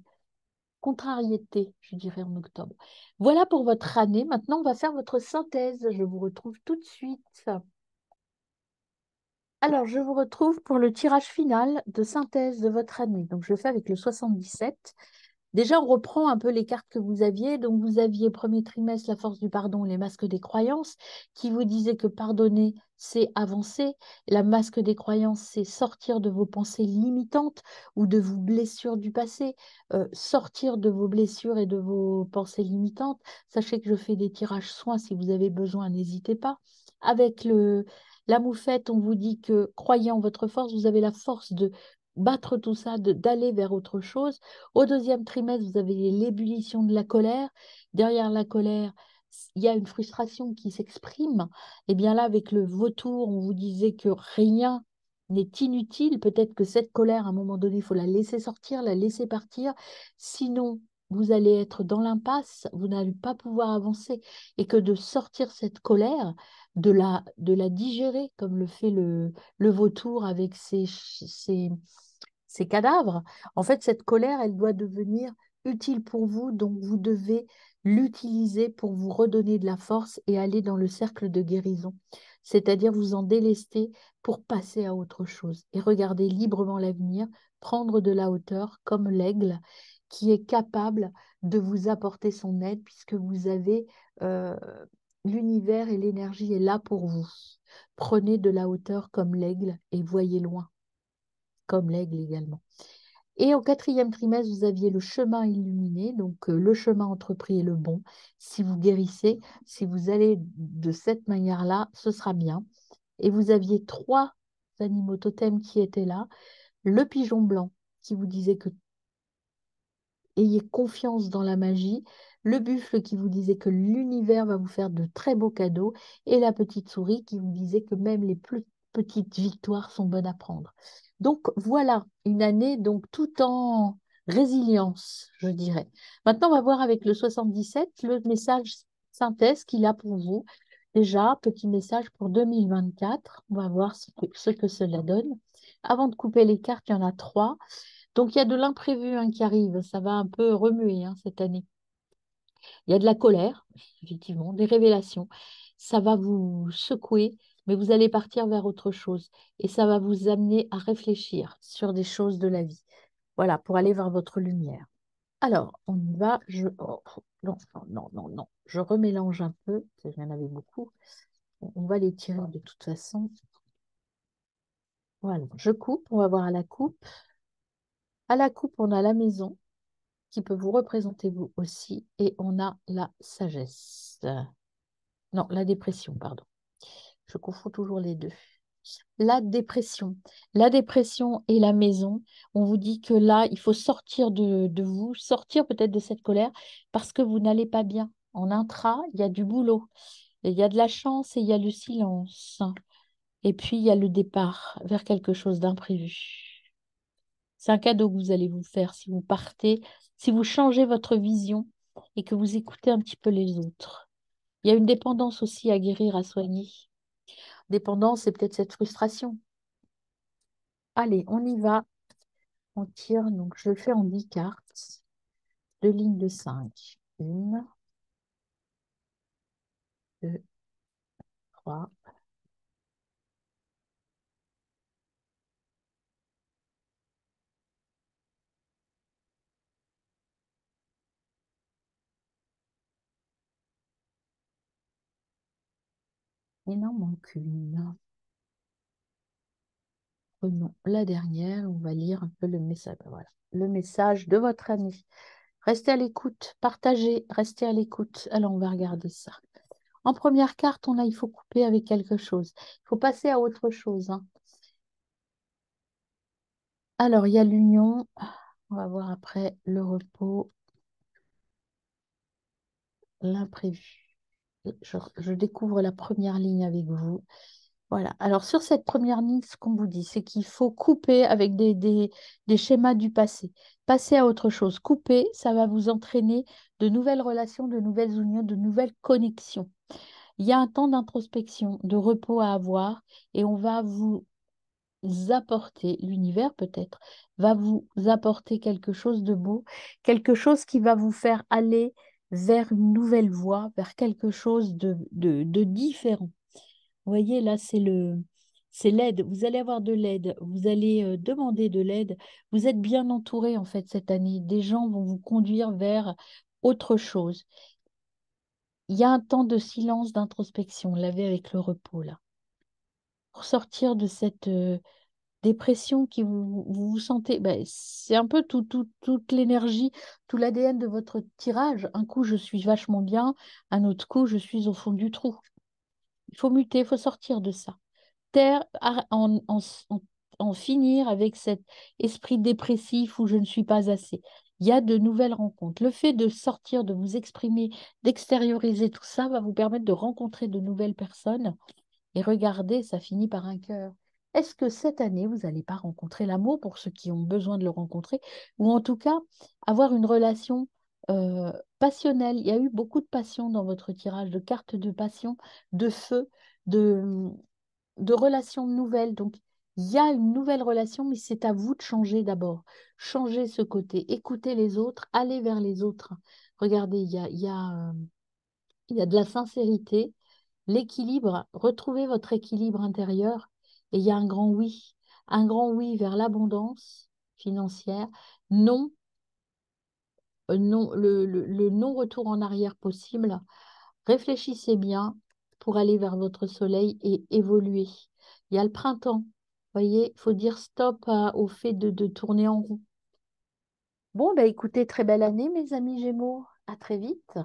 contrariétés, je dirais, en octobre. Voilà pour votre année. Maintenant, on va faire votre synthèse. Je vous retrouve tout de suite. Alors, je vous retrouve pour le tirage final de synthèse de votre année. Donc, je fais avec le 77. Déjà, on reprend un peu les cartes que vous aviez. Donc, vous aviez premier trimestre la force du pardon, les masques des croyances, qui vous disaient que pardonner, c'est avancer. La masque des croyances, c'est sortir de vos pensées limitantes ou de vos blessures du passé. Sortir de vos blessures et de vos pensées limitantes. Sachez que je fais des tirages soins si vous avez besoin, n'hésitez pas. Avec la moufette, on vous dit que croyez en votre force, vous avez la force de battre tout ça, d'aller vers autre chose. Au deuxième trimestre, vous avez l'ébullition de la colère. Derrière la colère, il y a une frustration qui s'exprime. Et bien là, avec le vautour, on vous disait que rien n'est inutile. Peut-être que cette colère, à un moment donné, il faut la laisser sortir, la laisser partir. Sinon, vous allez être dans l'impasse, vous n'allez pas pouvoir avancer. Et que de sortir cette colère, de la digérer, comme le fait le vautour avec ses cadavres. En fait, cette colère, elle doit devenir utile pour vous, donc vous devez l'utiliser pour vous redonner de la force et aller dans le cercle de guérison, c'est-à-dire vous en délester pour passer à autre chose et regarder librement l'avenir, prendre de la hauteur comme l'aigle qui est capable de vous apporter son aide puisque vous avez euh, l'univers et l'énergie est là pour vous. Prenez de la hauteur comme l'aigle et voyez loin comme l'aigle également. Et au quatrième trimestre, vous aviez le chemin illuminé, donc le chemin entrepris est le bon. Si vous guérissez, si vous allez de cette manière-là, ce sera bien. Et vous aviez trois animaux totems qui étaient là. Le pigeon blanc qui vous disait que ayez confiance dans la magie. Le buffle qui vous disait que l'univers va vous faire de très beaux cadeaux. Et la petite souris qui vous disait que même les plus petites victoires sont bonnes à prendre. Donc voilà, une année donc tout en résilience, je dirais. Maintenant, on va voir avec le 77 le message synthèse qu'il a pour vous. Déjà, petit message pour 2024. On va voir ce que cela donne. Avant de couper les cartes, il y en a trois. Donc, il y a de l'imprévu hein, qui arrive. Ça va un peu remuer hein, cette année. Il y a de la colère, effectivement, des révélations. Ça va vous secouer, mais vous allez partir vers autre chose. Et ça va vous amener à réfléchir sur des choses de la vie. Voilà, pour aller vers votre lumière. Alors, on y va. Non, non, non, non, non. Je remélange un peu. Il y en avait beaucoup. On va les tirer de toute façon. Voilà, je coupe. On va voir à la coupe. À la coupe, on a la maison, qui peut vous représenter vous aussi. Et on a la sagesse. Non, la dépression, pardon. Je confonds toujours les deux. La dépression. La dépression et la maison, on vous dit que là, il faut sortir de vous, sortir peut-être de cette colère parce que vous n'allez pas bien. En intra, il y a du boulot, il y a de la chance et il y a le silence. Et puis, il y a le départ vers quelque chose d'imprévu. C'est un cadeau que vous allez vous faire si vous partez, si vous changez votre vision et que vous écoutez un petit peu les autres. Il y a une dépendance aussi à guérir, à soigner. Dépendance, c'est peut-être cette frustration. Allez, on y va. On tire, donc je le fais en 10 cartes. Deux lignes de 5. Une, deux, trois. Il en manque une. Prenons la dernière. On va lire un peu le message. Voilà. Le message de votre ami. Restez à l'écoute. Partagez. Restez à l'écoute. Alors, on va regarder ça. En première carte, il faut couper avec quelque chose. Il faut passer à autre chose, hein. Alors, il y a l'union. On va voir après le repos, l'imprévu. Je découvre la première ligne avec vous. Voilà. Alors, sur cette première ligne, ce qu'on vous dit, c'est qu'il faut couper avec des schémas du passé. Passer à autre chose. Couper, ça va vous entraîner de nouvelles relations, de nouvelles unions, de nouvelles connexions. Il y a un temps d'introspection, de repos à avoir et on va vous apporter, l'univers peut-être, va vous apporter quelque chose de beau, quelque chose qui va vous faire aller vers une nouvelle voie, vers quelque chose de différent. Vous voyez, là, c'est l'aide. Vous allez avoir de l'aide. Vous allez demander de l'aide. Vous êtes bien entouré en fait cette année. Des gens vont vous conduire vers autre chose. Il y a un temps de silence, d'introspection. Laver avec le repos là. Pour sortir de cette dépression qui vous vous sentez, ben, c'est un peu toute l'énergie, tout l'ADN de votre tirage. Un coup, je suis vachement bien, un autre coup, je suis au fond du trou. Il faut muter, il faut sortir de ça. Taire, en finir avec cet esprit dépressif où je ne suis pas assez. Il y a de nouvelles rencontres. Le fait de sortir, de vous exprimer, d'extérioriser tout ça va vous permettre de rencontrer de nouvelles personnes et regardez, ça finit par un cœur. Est-ce que cette année, vous n'allez pas rencontrer l'amour pour ceux qui ont besoin de le rencontrer, ou en tout cas avoir une relation passionnelle? Il y a eu beaucoup de passion dans votre tirage, de cartes de passion, de feu, de, de relations nouvelles. Donc, il y a une nouvelle relation, mais c'est à vous de changer d'abord. Changer ce côté, écouter les autres, aller vers les autres. Regardez, il y a de la sincérité, l'équilibre, retrouvez votre équilibre intérieur et il y a un grand oui vers l'abondance financière, non, non le non-retour en arrière possible. Réfléchissez bien pour aller vers votre soleil et évoluer. Il y a le printemps, voyez, il faut dire stop au fait de tourner en rond. Bon, bah écoutez, très belle année, mes amis Gémeaux. À très vite.